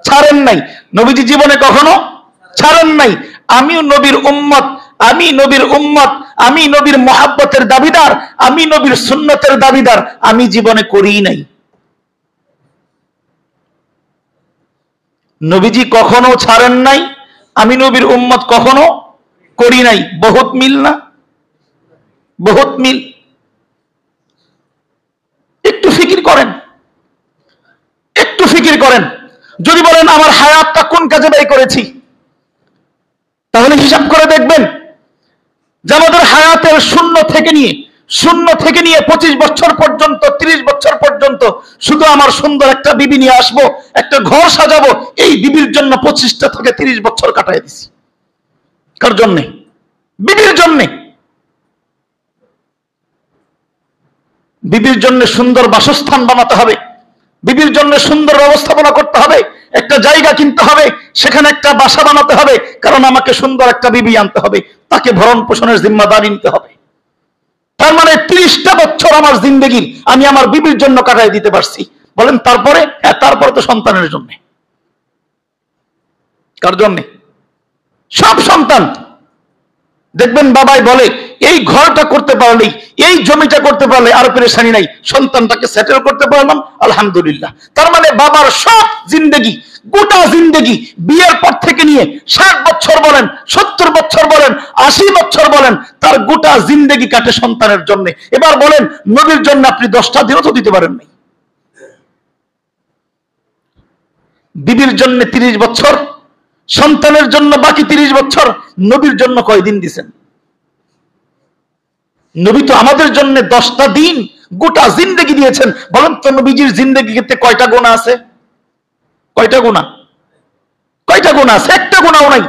ছাড়েন নাই, নবীজি জীবনে কখনো ছাড়েন নাই। আমিও নবীর উম্মত, আমি নবীর উম্মত, আমি নবীর মহাব্বতের দাবিদার, আমি নবীর সুন্নতের দাবিদার, আমি জীবনে করিই নাই। নবীজি কখনো ছাড়েন নাই, আমি নবীর উম্মত কখনো করি নাই। বহুত মিল না? বহুত মিল। একটু ফিকির করেন, একটু ফিকির করেন। যদি বলেন আমার হায়াতটা কোন কাজে ব্যয় করেছি, তাহলে হিসাব করে দেখবেন যে আমাদের হায়াতের শূন্য থেকে নিয়ে 25 বছর পর্যন্ত, 30 বছর পর্যন্ত শুধু আমার সুন্দর একটা বিবি নিয়ে আসবো, একটা ঘর সাজাবো, এই বিবির জন্য 25টা থেকে 30 বছর কাটাই দিছি। কার জন্যে? বিবির জন্যে। বিবির জন্য সুন্দর বাসস্থান বানাতে হবে, বিবির জন্য সুন্দর ব্যবস্থাপনা করতে হবে, একটা জায়গা কিনতে হবে, সেখানে একটা বাসা বানাতে হবে, কারণ আমাকে সুন্দর একটা বিবি আনতে হবে, তাকে ভরণ পোষণের জিম্মাদারি নিতে হবে। তার মানে 30টা বছর আমার জিন্দেগি আমি আমার বিবির জন্য কাটাই দিতে পারছি। বলেন তারপরে? হ্যাঁ, তারপরে তো সন্তানের জন্য। কার জন্য? সব সন্তান। দেখবেন বাবাই বলে, এই ঘরটা করতে পারলেই, এই জমিটা করতে পারলে আর পেরেশানি নাই, সন্তানটাকে সেটেল করতে পারলাম, আলহামদুলিল্লাহ। তার মানে বাবার সব জিন্দেগি, গোটা জিন্দেগি, বিয়ের পর থেকে নিয়ে 60 বছর বলেন, 70 বছর বলেন, 80 বছর বলেন, তার গোটা জিন্দেগি কাটে সন্তানের জন্য। এবার বলেন, নবীর জন্য আপনি 10টা দিনও তো দিতে পারেন নাই। বিবির জন্য 30 বছর, সন্তানের জন্য বাকি 30 বছর, নবীর জন্য কয়দিন দিছেন? নবী তো আমাদের জন্য 10টা দিন গোটা জিন্দেগি দিয়েছেন। বলেন তো নবীজির জিন্দেগিতে কয়টা গুনাহ আছে? কয়টা গুনাহ? কয়টা গুনাহ আছে? একটা গুনাহও নাই।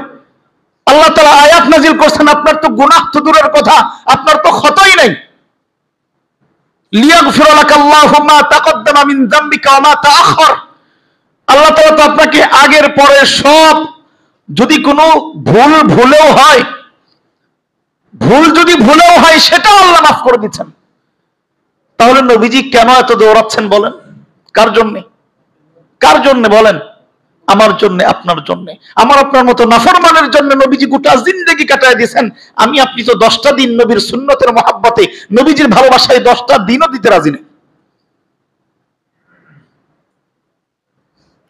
আল্লাহ তাআলা আয়াত নাজিল করছেন, আপনার তো গুনাহ তো দূরের কথা, আপনার তো ক্ষতই নাই। লিয়াগফির লাকাল্লাহু মা তাকদ্দামা মিন যামবিকা ওয়া মা তাআখার। আল্লাহ তাআলা তো আপনাকে আগের পরে সব, যদি কোনো ভুলেও হয়, যদি ভুলেও হয় সেটাও আল্লাহ মাফ করে দিচ্ছেন। তাহলে নবীজি কেন এত দৌড়াচ্ছেন বলেন? কার জন্য? কার জন্য বলেন? আমার জন্য, আপনার জন্য। আমার আপনার মতো নাফরমানের জন্য নবীজি গোটা জিন্দেগি কাটায় দিয়েছেন। আমি আপনি তো 10টা দিন নবীর সুন্নতের মহাব্বতে, নবীজির ভালোবাসায় 10টা দিনও দিতে রাজি নেই।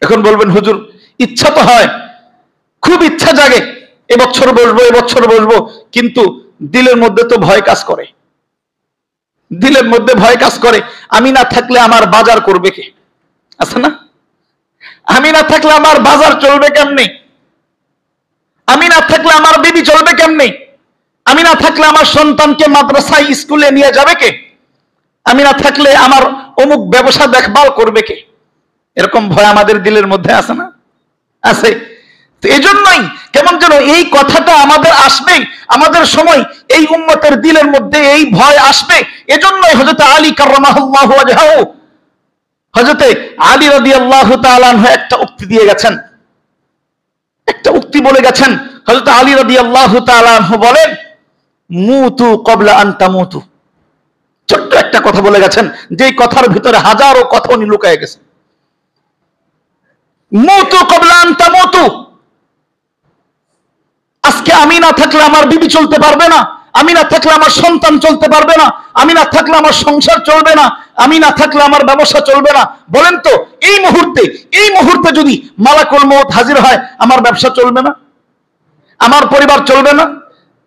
এখন বলবেন হুজুর, ইচ্ছা তো হয়, খুব ইচ্ছা জাগে, এবছর বসবো, এবছর বসবো, কিন্তু দিলের মধ্যে তো ভয় কাজ করে। দিলের মধ্যে ভয় কাজ করে, আমি না থাকলে আমার বাজার করবে কে? আছে না? আমি না থাকলে আমার বাজার চলবে কেমনে? আমি না থাকলে আমার বিবি চলবে কেমনে? আমি না থাকলে আমার সন্তানকে মাদ্রাসায় স্কুলে নিয়ে যাবে কে? আমি না থাকলে আমার অমুক ব্যবসা দেখভাল করবে কে? এরকম ভয় আমাদের দিলের মধ্যে আছে না? আছে। তো এই জন্যই কেমন যেন এই কথাটা আমাদের আসবে, আমাদের সময় এই উম্মতের দিলের মধ্যে এই ভয় আসবে। এজন্যই হযরত আলী কাররামাহুল্লাহু ওয়াজহাহু, হযরত আলী রাদিয়াল্লাহু তাআলা আনহু একটা উক্তি দিয়ে গেছেন, একটা উক্তি বলে গেছেন। হযরত আলী রাদিয়াল্লাহু তাআলা আনহু বলেন, মুতু ক্বাবলা আন তামুতু। ছোট্ট একটা কথা বলে গেছেন, যেই কথার ভিতরে হাজারো কথা উনি লুকায়ে গেছেন। মুতু ক্বাবলা আন তামুতু। আজকে আমি না থাকলে আমার বিবি চলতে পারবে না, আমি না থাকলে আমার সন্তান চলতে পারবে না, আমি না থাকলে আমার সংসার চলবে না, আমি না থাকলে আমার ব্যবসা চলবে না। বলেন তো এই মুহূর্তে যদি মালাকুল মউত হাজির হয়, আমার ব্যবসা চলবে না, আমার পরিবার চলবে না?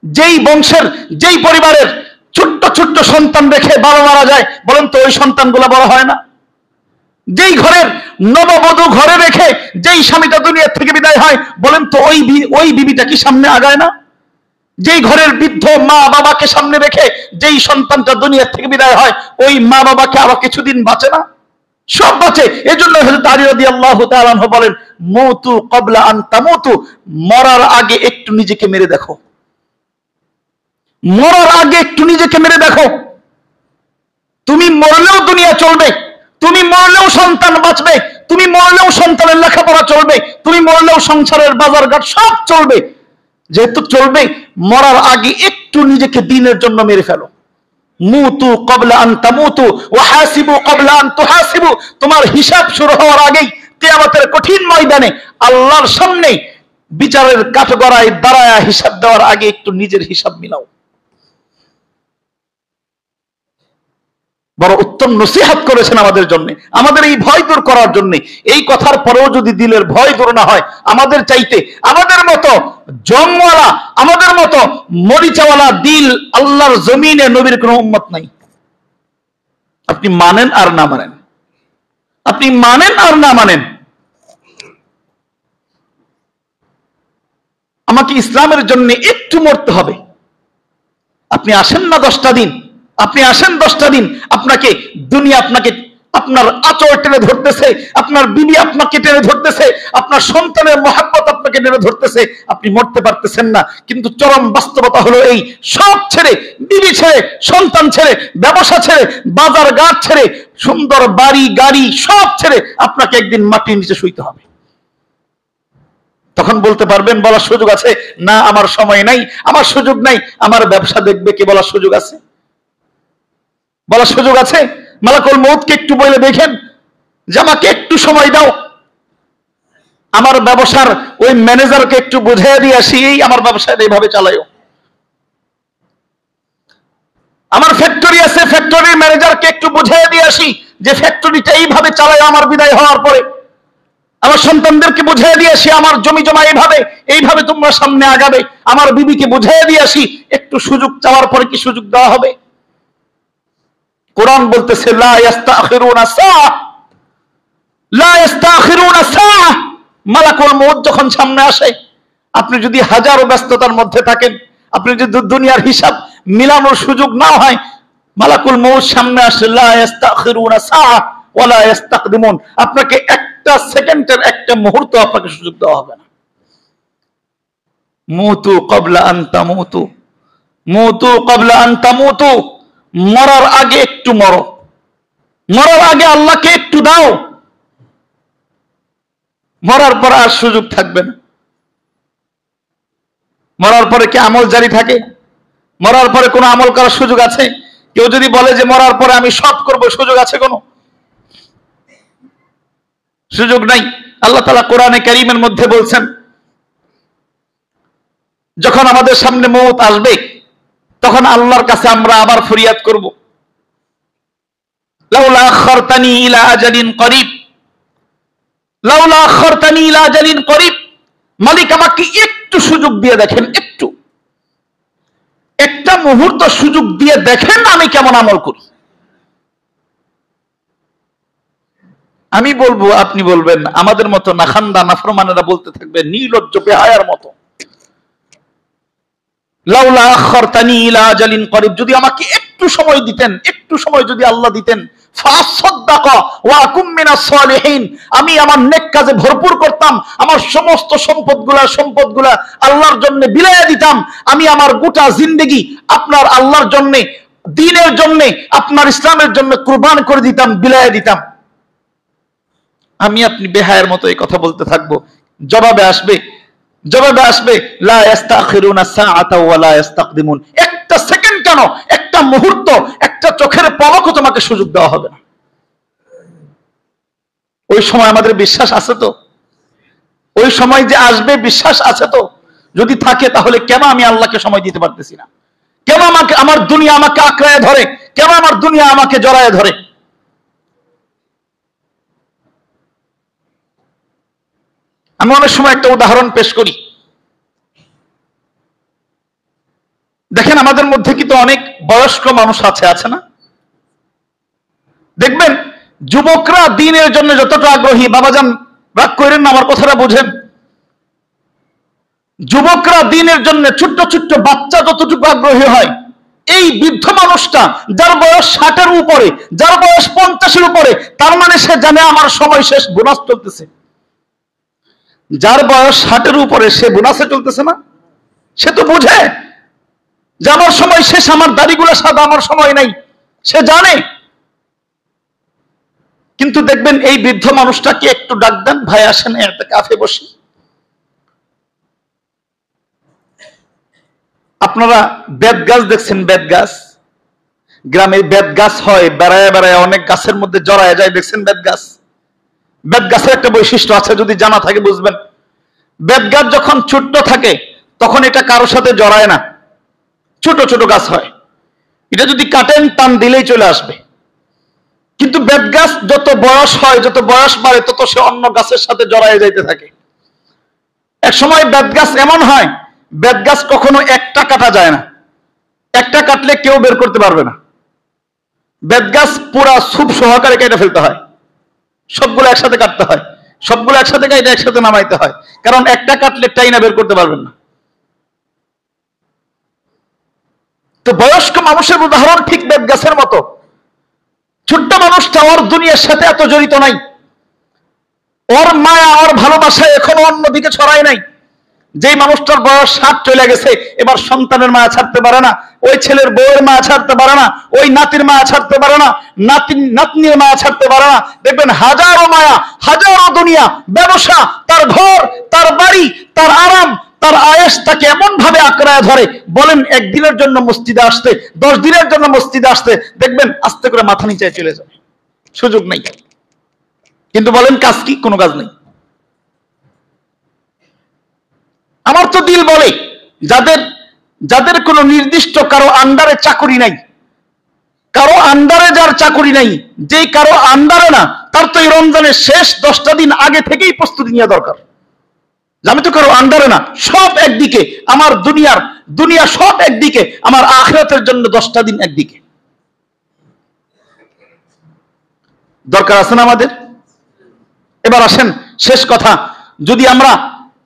যেই বংশের, যেই পরিবারের ছোট্ট ছোট্ট সন্তান রেখে বাবা মারা যায়, বলেন তো ওই সন্তানগুলো বড় হয় না? যেই ঘরের নববধূ ঘরে রেখে যেই স্বামীটা দুনিয়া থেকে বিদায় হয়, বলেন তো ওই বিবিটা কি সামনে আগায় না? যেই ঘরের বৃদ্ধ মা বাবাকে সামনে রেখে যেই সন্তানটা দুনিয়া থেকে বিদায় হয়, ওই মা বাবাকে আরো কিছুদিন বাঁচে না? সব বাঁচে। এজন্য হযরত আলী রাদিয়াল্লাহু তাআলা আনহু বলেন, মউতু ক্বাবলা আন তামুতু, মরার আগে একটু নিজেকে মেরে দেখো, মরার আগে একটু নিজেকে মেরে দেখো। তুমি মরলেও দুনিয়া চলবে, তুমি মরলেও সন্তান বাঁচবে, তুমি মরলেও সন্তানের লেখাপড়া চলবে, তুমি মরলেও সংসারের বাজারঘাট সব চলবে। যেহেতু চলবে, মরার আগে একটু নিজেকে দ্বীনের জন্য মেরে ফেলো। মুতু ক্বাবলা আন তামুতু ওয়া হাসিবু ক্বাবলা আন তুহাসিবু, তোমার হিসাব শুরু হওয়ার আগেই, কিয়ামতের কঠিন ময়দানে আল্লাহর সামনে বিচারের কাঠগড়ায় দাঁড়ায়া হিসাব দেওয়ার আগে একটু নিজের হিসাব মিলাও। বড় উত্তম নসিহত করেছেন আমাদের জন্য, আমাদের এই ভয় দূর করার জন্য। এই কথার পরেও যদি দিলের ভয় দূর না হয়, আমাদের চাইতে, আমাদের মতো জংওয়ালা, আমাদের মতো মরিচাওয়ালা দিল আল্লাহর জমিনে নবীর কোনো উম্মত নাই। আপনি মানেন আর না মানেন, আপনি মানেন আর না মানেন, আমাকে ইসলামের জন্য একটু মরতে হবে। আপনি আসেন না 10টা দিন, আপনি আসেন 10টা দিন, আপনাকে দুনিয়া আপনাকে আপনার আঁচড় টেনে ধরতেছে, আপনার বিবি আপনাকে টেনে ধরতেছে, আপনার সন্তানের মহব্বত আপনাকে টেনে ধরতেছে, আপনি মরতে পারতেছেন না। কিন্তু চরম বাস্তবতা হলো এই, সব ছেড়ে, বিবি ছেড়ে, সন্তান ছেড়ে, ব্যবসা ছেড়ে, বাজার ঘাট ছেড়ে, সুন্দর বাড়ি গাড়ি সব ছেড়ে আপনাকে একদিন মাটির নিচে শুইতে হবে। তখন বলতে পারবেন, বলার সুযোগ আছে না আমার সময় নাই, আমার সুযোগ নাই, আমার ব্যবসা দেখবে কে? বলার সুযোগ আছে? বলার সুযোগ আছে? মালাকুল মউতকে একটু বলে দেখেন যে আমাকে একটু সময় দাও, আমার ব্যবসার ওই ম্যানেজারকে একটু বুঝিয়ে দিয়ে আসি, এই আমার ব্যবসাটা এইভাবে চালাইও। আমার ফ্যাক্টরি আছে, ফ্যাক্টরির ম্যানেজারকে একটু বুঝিয়ে দিয়ে আসি যে ফ্যাক্টরিটা এইভাবে চালাইও আমার বিদায় হওয়ার পরে। আমার সন্তানদেরকে বুঝিয়ে দিয়ে আসি, আমার জমি জমা এইভাবে এইভাবে তোমরা সামনে আগাবে। আমার বিবিকে বুঝিয়ে দিয়ে আসি। একটু সুযোগ চাওয়ার পরে কি সুযোগ দেওয়া হবে? কোরআন বলতেছে লা ইস্তাখিরুনা সাআ, লা ইস্তাখিরুনা সাআ। মালাকুল মউত যখন সামনে আসে, আপনি যদি হাজারো ব্যস্ততার মধ্যে থাকেন, আপনি যদি দুনিয়ার হিসাব মিলানোর সুযোগ না হয়, মালাকুল মউত সামনে আসে, লা ইস্তাখিরুনা সাআ ওয়া লা ইস্তাকদিমুন। আপনাকে একটা সেকেন্ডের, একটা মুহূর্ত আপনাকে সুযোগ দেওয়া হবে না। মুতু ক্বাবলা আন তামুতু, মুতু ক্বাবলা আন তামুতু, মরার আগে একটু মরো, মরার আগে আল্লাহকে একটু দাও। মরার পর আর সুযোগ থাকবে না। মরার পরে কি আমল জারি থাকে? মরার পরে কোনো আমল করার সুযোগ আছে? কেউ যদি বলে যে মরার পরে আমি সব করব, সুযোগ আছে? কোনো সুযোগ নাই। আল্লাহ তাআলা কোরআনে কারীমের মধ্যে বলছেন, যখন আমাদের সামনে মউত আসবে, তখন আল্লাহর কাছে আমরা আবার ফরিয়াদ করব, লাউলা আখারতানি ইলা আজালিন করিব, লাউলা আখারতানি ইলা আজালিন করিব। মালিক আমাকে একটু সুযোগ দিয়ে দেখেন, একটু, একটা মুহূর্ত সুযোগ দিয়ে দেখেন আমি কেমন আমল করি। আমি বলবো, আপনি বলবেন, আমাদের মতো নাখান্দা নাফরমানেরা বলতে থাকবে নির্লজ্জ বেহায়ার মতো, লাউলা আখারতানি ইলা আজালিন করিব, যদি আমাকে একটু সময় দিতেন, একটু সময় যদি আল্লাহ দিতেন, ফাসাদদাকা ওয়া আকুম মিনাস সালিহিন, আমি আমার নেক কাজে ভরপুর করতাম, আমার সমস্ত সম্পদগুলা আল্লাহর জন্য বিলাইয়া দিতাম, আমি আমার গোটা জিন্দেগি আপনার আল্লাহর জন্য, দ্বীনের জন্য, আপনার ইসলামের জন্য কুরবান করে দিতাম, বিলাইয়া দিতাম। আমি আপনি বেহায়ার মতো এই কথা বলতে থাকবো। জবাবে আসবে, জবাবে আসবে লা ইস্তাখিরুনা সাআতা ওয়া লা ইস্তাকদিমুন। একটা সেকেন্ড কেন, একটা মুহূর্ত, একটা চোখের পলকও তোমাকে সুযোগ দেওয়া হবে না। ওই সময় আমাদের বিশ্বাস আছে তো? ওই সময় যে আসবে বিশ্বাস আছে তো? যদি থাকে তাহলে কেন আমি আল্লাহকে সময় দিতে পারতেছি না? কেন আমাকে আমার দুনিয়া আমাকে আঁকড়ায় ধরে? কেন আমার দুনিয়া আমাকে জড়ায় ধরে? আমি অনেক সময় একটা উদাহরণ পেশ করি। দেখেন আমাদের মধ্যে কিন্তু অনেক বয়স্ক মানুষ আছে না? দেখবেন যুবকরা দ্বীনের জন্য যতটা আগ্রহী, বাবাজান রাগ করেন না, আমার কথাটা বুঝেন, যুবকরা দিনের জন্য, ছোট্ট ছোট্ট বাচ্চা যতটুকু আগ্রহী হয়, এই বৃদ্ধ মানুষটা যার বয়স 60-এর উপরে, যার বয়স 50-এর উপরে, তার মানে সে জানে আমার সময় শেষ, বোনাস চলতেছে। যার বয়স 60-এর উপরে সে বোনাসে চলতেছে না, সে তো বুঝে যে আমার সময় শেষ, আমার দাড়িগুলো সাদা, আমার সময় নাই, সে জানে। কিন্তু দেখবেন এই বৃদ্ধ মানুষটাকে একটু ডাক দেন, ভাই আসেন ইতিকাফে বসে। আপনারা বেত গাছ দেখছেন? বেত গাছ, গ্রামে বেত গাছ হয়, বেড়ায় বেড়ায় অনেক গাছের মধ্যে জড়ায় যায়, দেখছেন বেত গাছ? বেত গাছের একটা বৈশিষ্ট্য আছে, যদি জানা থাকে বুঝবেন। বেত গাছ যখন ছোট্ট থাকে তখন এটা কারোর সাথে জড়ায় না, ছোট ছোট গাছ হয়, এটা যদি কাটেন টান দিলেই চলে আসবে। কিন্তু বেত গাছ যত বয়স হয়, যত বয়স বাড়ে, তত সে অন্য গাছের সাথে জড়ায় যাইতে থাকে। এক সময় বেত গাছ এমন হয়, বেত গাছ কখনো একটা কাটা যায় না, একটা কাটলে কেউ বের করতে পারবে না। বেত গাছ পুরা সুপ সহকারে কেটে ফেলতে হয়, সবগুলো একসাথে কাটতে হয়, সবগুলো একসাথে কেটে একসাথে নামাইতে হয়, কারণ একটা কাটলে টাইনা বের করতে পারবেন না। তো বয়স্ক মানুষের উদাহরণ ঠিক বেত গাছের মতো। ছোট্ট মানুষটা ওর দুনিয়ার সাথে এত জড়িত নাই, ওর মায়া, ওর ভালোবাসা এখনো অন্যদিকে ছড়ায় নাই। যেই মানুষটার বয়স 60 চলে গেছে, এবার সন্তানের মায়া ছাড়তে পারে না, ওই ছেলের বউয়ের মায়া ছাড়তে পারে না, ওই নাতির মায়া ছাড়তে পারে না, নাতনির মায়া ছাড়তে পারে না। দেখবেন হাজারো মায়া, হাজারো দুনিয়া, ব্যবসা, তার ঘর, তার বাড়ি, তার আরাম, তার আয়েশ তাকে এমন ভাবে আঁকড়ায় ধরে। বলেন একদিনের জন্য মসজিদে আসতে, 10 দিনের জন্য মসজিদে আসতে, দেখবেন আস্তে করে মাথা নিচে চলে যাবে, সুযোগ নেই। কিন্তু বলেন কাজ কি? কোনো কাজ নেই। আমার তো দিল বলে, যাদের যাদের কোনো নির্দিষ্ট কারো আন্ডারে চাকরি নাই, কারো আন্ডারে যার চাকরি নাই, যেই কারো আন্ডারে না, তার তো এই রমজানের শেষ 10টা দিন আগে থেকেই প্রস্তুতি নেওয়া দরকার। আমি তো কারো আন্ডারে না, সব একদিকে, আমার দুনিয়া সব একদিকে, আমার আখিরাতের জন্য 10টা দিন একদিকে। দরকার আছে না আমাদের? এবার আসেন শেষ কথা, যদি আমরা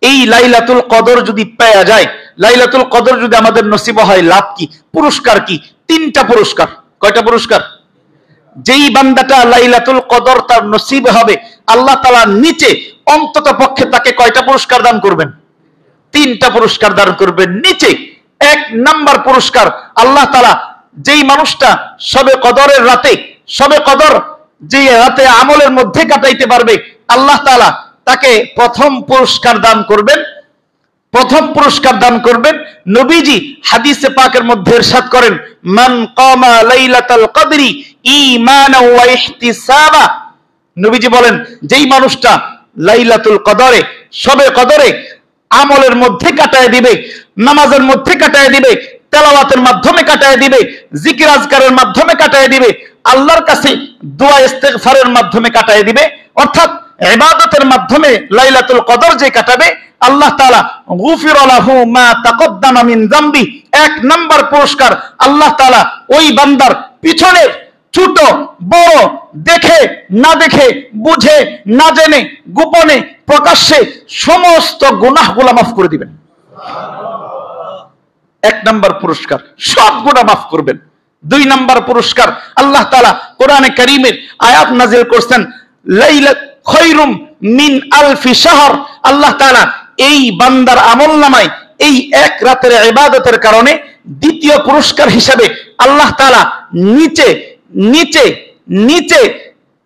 এই লাইলাতুল কদর যদি পেয়ে যায়, লাইলাতুল কদর যদি আমাদের নসিব হয়, লাভ কি? পুরস্কার কি? 3টা পুরস্কার। কয়টা পুরস্কার? যেই বান্দাটা লাইলাতুল কদর তার নসিব হবে, আল্লাহ তাআলা নিচে অন্তত পক্ষে তাকে কয়টা পুরস্কার দান করবেন? 3টা পুরস্কার দান করবেন নিচে। 1 নাম্বার পুরস্কার, আল্লাহ তাআলা যেই মানুষটা শবে কদরের রাতে, শবে কদর যে রাতে আমলের মধ্যে কাটাইতে পারবে, আল্লাহ তাআলা তাকে প্রথম পুরস্কার দান করবেন। প্রথম পুরস্কার দান করবেন। নবীজি হাদিসে পাকের মধ্যে ইরশাদ করেন, মান কামা লাইলাতাল কদরি ঈমানাও ওয়া ইহতিসাবা। নবীজি বলেন, যেই মানুষটা লাইলাতুল কদরে, শবে কদরে আমলের মধ্যে কাটায় দিবে, নামাজের মধ্যে কাটায় দিবে, তেলাওয়াতের মাধ্যমে কাটায় দিবে, জিকির আজকারের মাধ্যমে কাটায় দিবে, আল্লাহর কাছে দোয়া ইস্তেগফারের মাধ্যমে কাটায় দিবে, অর্থাৎ ইবাদতের মাধ্যমে লাইলাতুল কদর যে কাটাবে, আল্লাহ তাআলা গুফির লাহু মা তাকদ্দামা মিন যামবি। 1 নাম্বার পুরস্কার, আল্লাহ তাআলা ওই বান্দার পিছনের ছোট বড়, দেখে না দেখে, বুঝে না জেনে, গোপনে প্রকাশ্যে সমস্ত গুনাহগুলো মাফ করে দিবেন। 1 নাম্বার পুরস্কার, সব গুনাহ মাফ করবেন। 2 নাম্বার পুরস্কার, আল্লাহ তাআলা কোরআনে কারীমের আয়াত নাযিল করছেন, লাইলা খায়রুম মিন আলফি শাহর। আল্লাহ তাআলা এই বান্দার আমলনামায় এই 1 রাতের ইবাদতের কারণে দ্বিতীয় পুরস্কার হিসেবে আল্লাহ তাআলা নিচে নিচে নিচে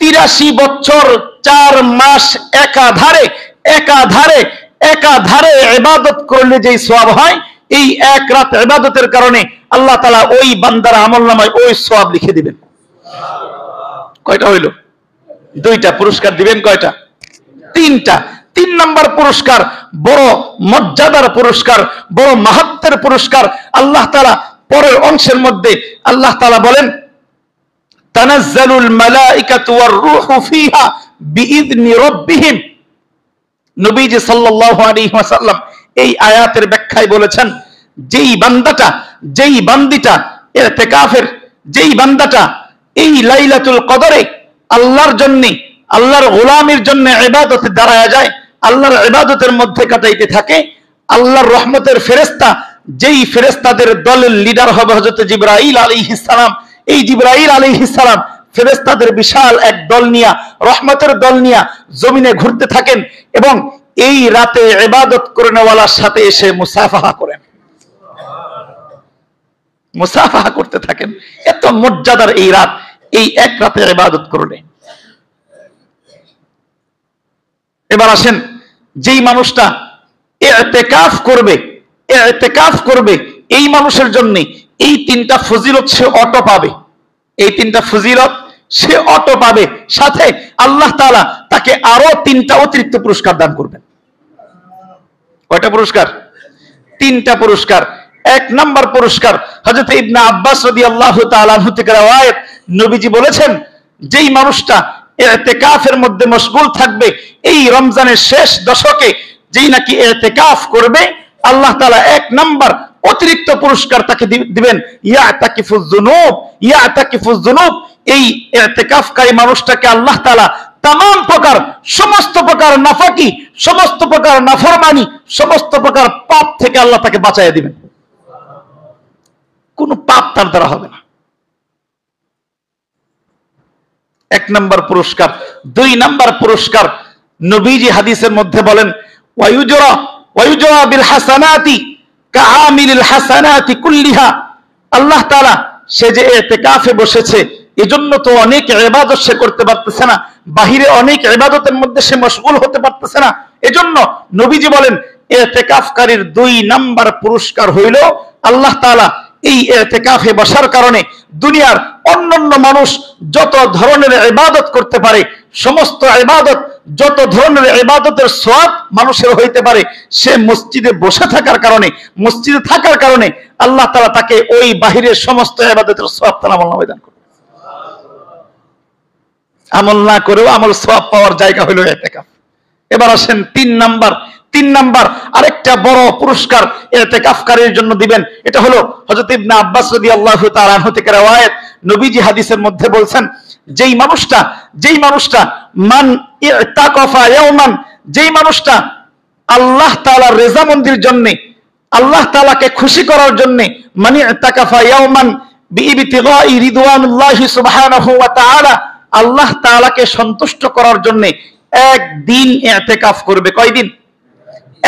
83 বছর 4 মাস একাধারে ইবাদত করলে যে সওয়াব হয়, এই 1 রাত ইবাদতের কারণে আল্লাহ তাআলা ওই বান্দার আমলনামায় ওই সওয়াব লিখে দিবেন। কয়টা হইল? 2টা পুরস্কার দিবেন। কয়টা? 3টা। 3 নাম্বার পুরস্কার, বড় মর্যাদার পুরস্কার, বড় মাহাত্মের পুরস্কার। আল্লাহ তাআলা পরের অংশের মধ্যে আল্লাহ তাআলা বলেন, তানাজ্জালুল মালাইকাতু ওয়ার রূহু ফিহা বিইذনি রাব্বিহিম। নবীজি সাল্লাল্লাহু আলাইহি ওয়াসাল্লাম এই আয়াতের ব্যাখ্যায় বলেছেন, যেই বান্দাটা, যেই বান্দিটা ইতিকাফের, যেই বান্দাটা এই লাইলাতুল কদরে আল্লাহর জন্য, আল্লাহর গোলামির জন্য ইবাদতে দাঁড়ায় যায়, আল্লাহর ইবাদতের মধ্যে কাটাইতে থাকে, আল্লাহর রহমতের ফেরেশতা, যেই ফেরেশতাদের দলের লিডার হবে হযরত জিবরাইল আলাইহিস সালাম, এই জিবরাইল আলাইহিস সালাম ফেরেশতাদের বিশাল এক দল নিয়া, রহমতের দল নিয়া জমিনে ঘুরতে থাকেন এবং এই রাতে ইবাদত করেনওয়ালার সাথে এসে মুসাফাহা করেন, মুসাফাহা করতে থাকেন। এত মর্যাদার এই রাত, এই এক রাতে ইবাদত করলে। এবার আসেন, যেই মানুষটা ইতিকাফ করবে, ইতিকাফ করবে, এই মানুষের জন্য এই তিনটা ফজিলত সে অটো পাবে, এই তিনটা ফজিলত সে অটো পাবে, সাথে আল্লাহ তাআলা তাকে আরো তিনটা অতিরিক্ত পুরস্কার দান করবেন। কয়টা পুরস্কার? তিনটা পুরস্কার। এক নাম্বার পুরস্কার, হযরত ইবনে আব্বাস রাদিয়াল্লাহু তাআলা আনহু থেকে রওয়ায়াত, নবীজি বলেছেন, যেই মানুষটা ইতিকাফের মধ্যে মশগুল থাকবে এই রমজানের শেষ দশকে, যেই নাকি ইতিকাফ করবে, আল্লাহ তাআলা এক নাম্বার অতিরিক্ত পুরস্কার তাকে দিবেন, ইয়াতাকিফুজ যুনুব, ইয়াতাকিফুজ যুনুব। এই ইতিকাফকারী মানুষটাকে আল্লাহ তাআলা तमाम प्रकार समस्त प्रकार नाफाकी, समस्त प्रकार नाफरमानी, समस्त प्रकार पाप থেকে আল্লাহ তাকে বাঁচায় দিবেন। কোনো পাপ তার দ্বারা হবে না। এক নাম্বার পুরস্কার। দুই নাম্বার পুরস্কার, নবীজি হাদিসের মধ্যে বলেন, ওয়ায়ুজরা বিল হাসানাতি কাআমিলিল হাসানাতি কুল্লিহা। আল্লাহ তাআলা সে যে ইতিকাফে বসেছে, এজন্য তো অনেক ইবাদত সে করতে পারতেছে না, বাহিরে অনেক ইবাদতের মধ্যে সে মশগুল হতে পারতেছে না। এজন্য নবীজি বলেন, ইতিকাফকারীর দুই নাম্বার পুরস্কার হইল আল্লাহ তাআলা এই ইতিকাফে বসার কারণে দুনিয়ার অন্যান্য মানুষ যত ধরনের ইবাদত করতে পারে, সমস্ত ইবাদত, যত ধরনের ইবাদতের সওয়াব মানুষের হইতে পারে, সে মসজিদে বসে থাকার কারণে, মসজিদে থাকার কারণে আল্লাহ তাআলা তাকে ওই বাহিরের সমস্ত ইবাদতের সওয়াব তাআলা আমল দান করবে। আমল না করেও আমল সওয়াব পাওয়ার জায়গা হলো ইতিকাফ। এবার আসেন তিন নাম্বার আরেকটা বড় পুরস্কার ইতিকাফকারীর জন্য দিবেন। এটা হলো হযরত ইবনে আব্বাস রাদিয়াল্লাহু তাআলা আনহু থেকে রওয়ায়াত, নবীজি হাদিসের মধ্যে বলছেন, যেই মানুষটা মান ইতাকাফা ইয়াওমান, যেই মানুষটা আল্লাহ তাআলার রেজামন্দির জন্য, আল্লাহ তাআলাকে খুশি করার জন্য, মান ইতাকাফা ইয়াওমান বিইবতিগাই রিদওয়ানুল্লাহি সুবহানাহু ওয়া তাআলা, আল্লাহ তাআলাকে সন্তুষ্ট করার জন্য একদিন ইতিকাফ করবে। কয়দিন?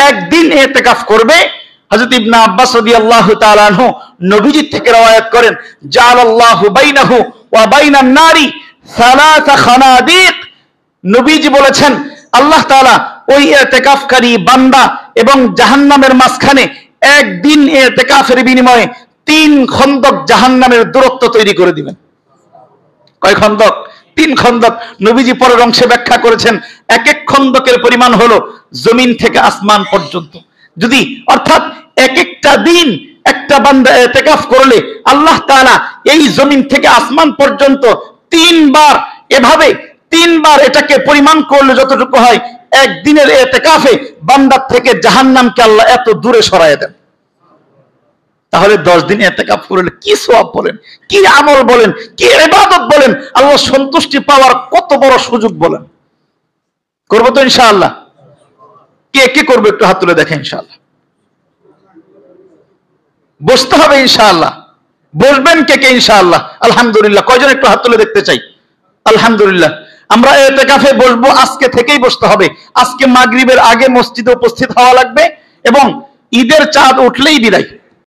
একদিন ইতিকাফ করবে। হযরত ইবনে আব্বাস রাদিয়াল্লাহু তাআলা আনহু নবীজি থেকে রওয়ায়াত করেন, জাআলাল্লাহু বাইনাহু ওয়া বাইনান নারি সালাসা খানাদিক। নবীজি বলেছেন, আল্লাহ তাআলা ওই ইতিকাফকারী বান্দা এবং জাহান্নামের মাঝখানে একদিন ইতিকাফের বিনিময়ে 3 খন্দক জাহান্নামের দূরত্ব তৈরি করে দিবেন। কয় খন্দক? 3 খন্দক। নবীজি পরের অংশে ব্যাখ্যা করেছেন, এক এক খন্দকের পরিমাণ হলো জমিন থেকে আসমান পর্যন্ত। যদি অর্থাৎ এক একটা দিন একটা বান্দা ইতিকাফ করলে আল্লাহ তাআলা এই জমিন থেকে আসমান পর্যন্ত 3 বার, এভাবে 3 বার এটাকে পরিমাণ করলে যতটুকু হয়, একদিনের ইতিকাফে বান্দার থেকে জাহান্নামকে আল্লাহ এত দূরে সরায় দেন। তাহলে 10 দিন ইতিকাফ করলে কি সওয়াব বলেন, কি আমল বলেন, কি ইবাদত বলেন, আল্লাহ সন্তুষ্টি পাওয়ার কত বড় সুযোগ বলেন। করব তো ইনশাআল্লাহ? কে কে করবে একটু হাত তুলে দেখেন ইনশাআল্লাহ। বসতে হবে ইনশাআল্লাহ। বসবেন কে কে ইনশাআল্লাহ? আলহামদুলিল্লাহ। কয়জন একটু হাত তুলে দেখতে চাই? আলহামদুলিল্লাহ। আমরা ইতিকাফে বসবো, আজকে থেকেই বসতে হবে। আজকে মাগরিবের আগে মসজিদে উপস্থিত হওয়া লাগবে এবং ঈদের চাঁদ উঠলেই বিদায়।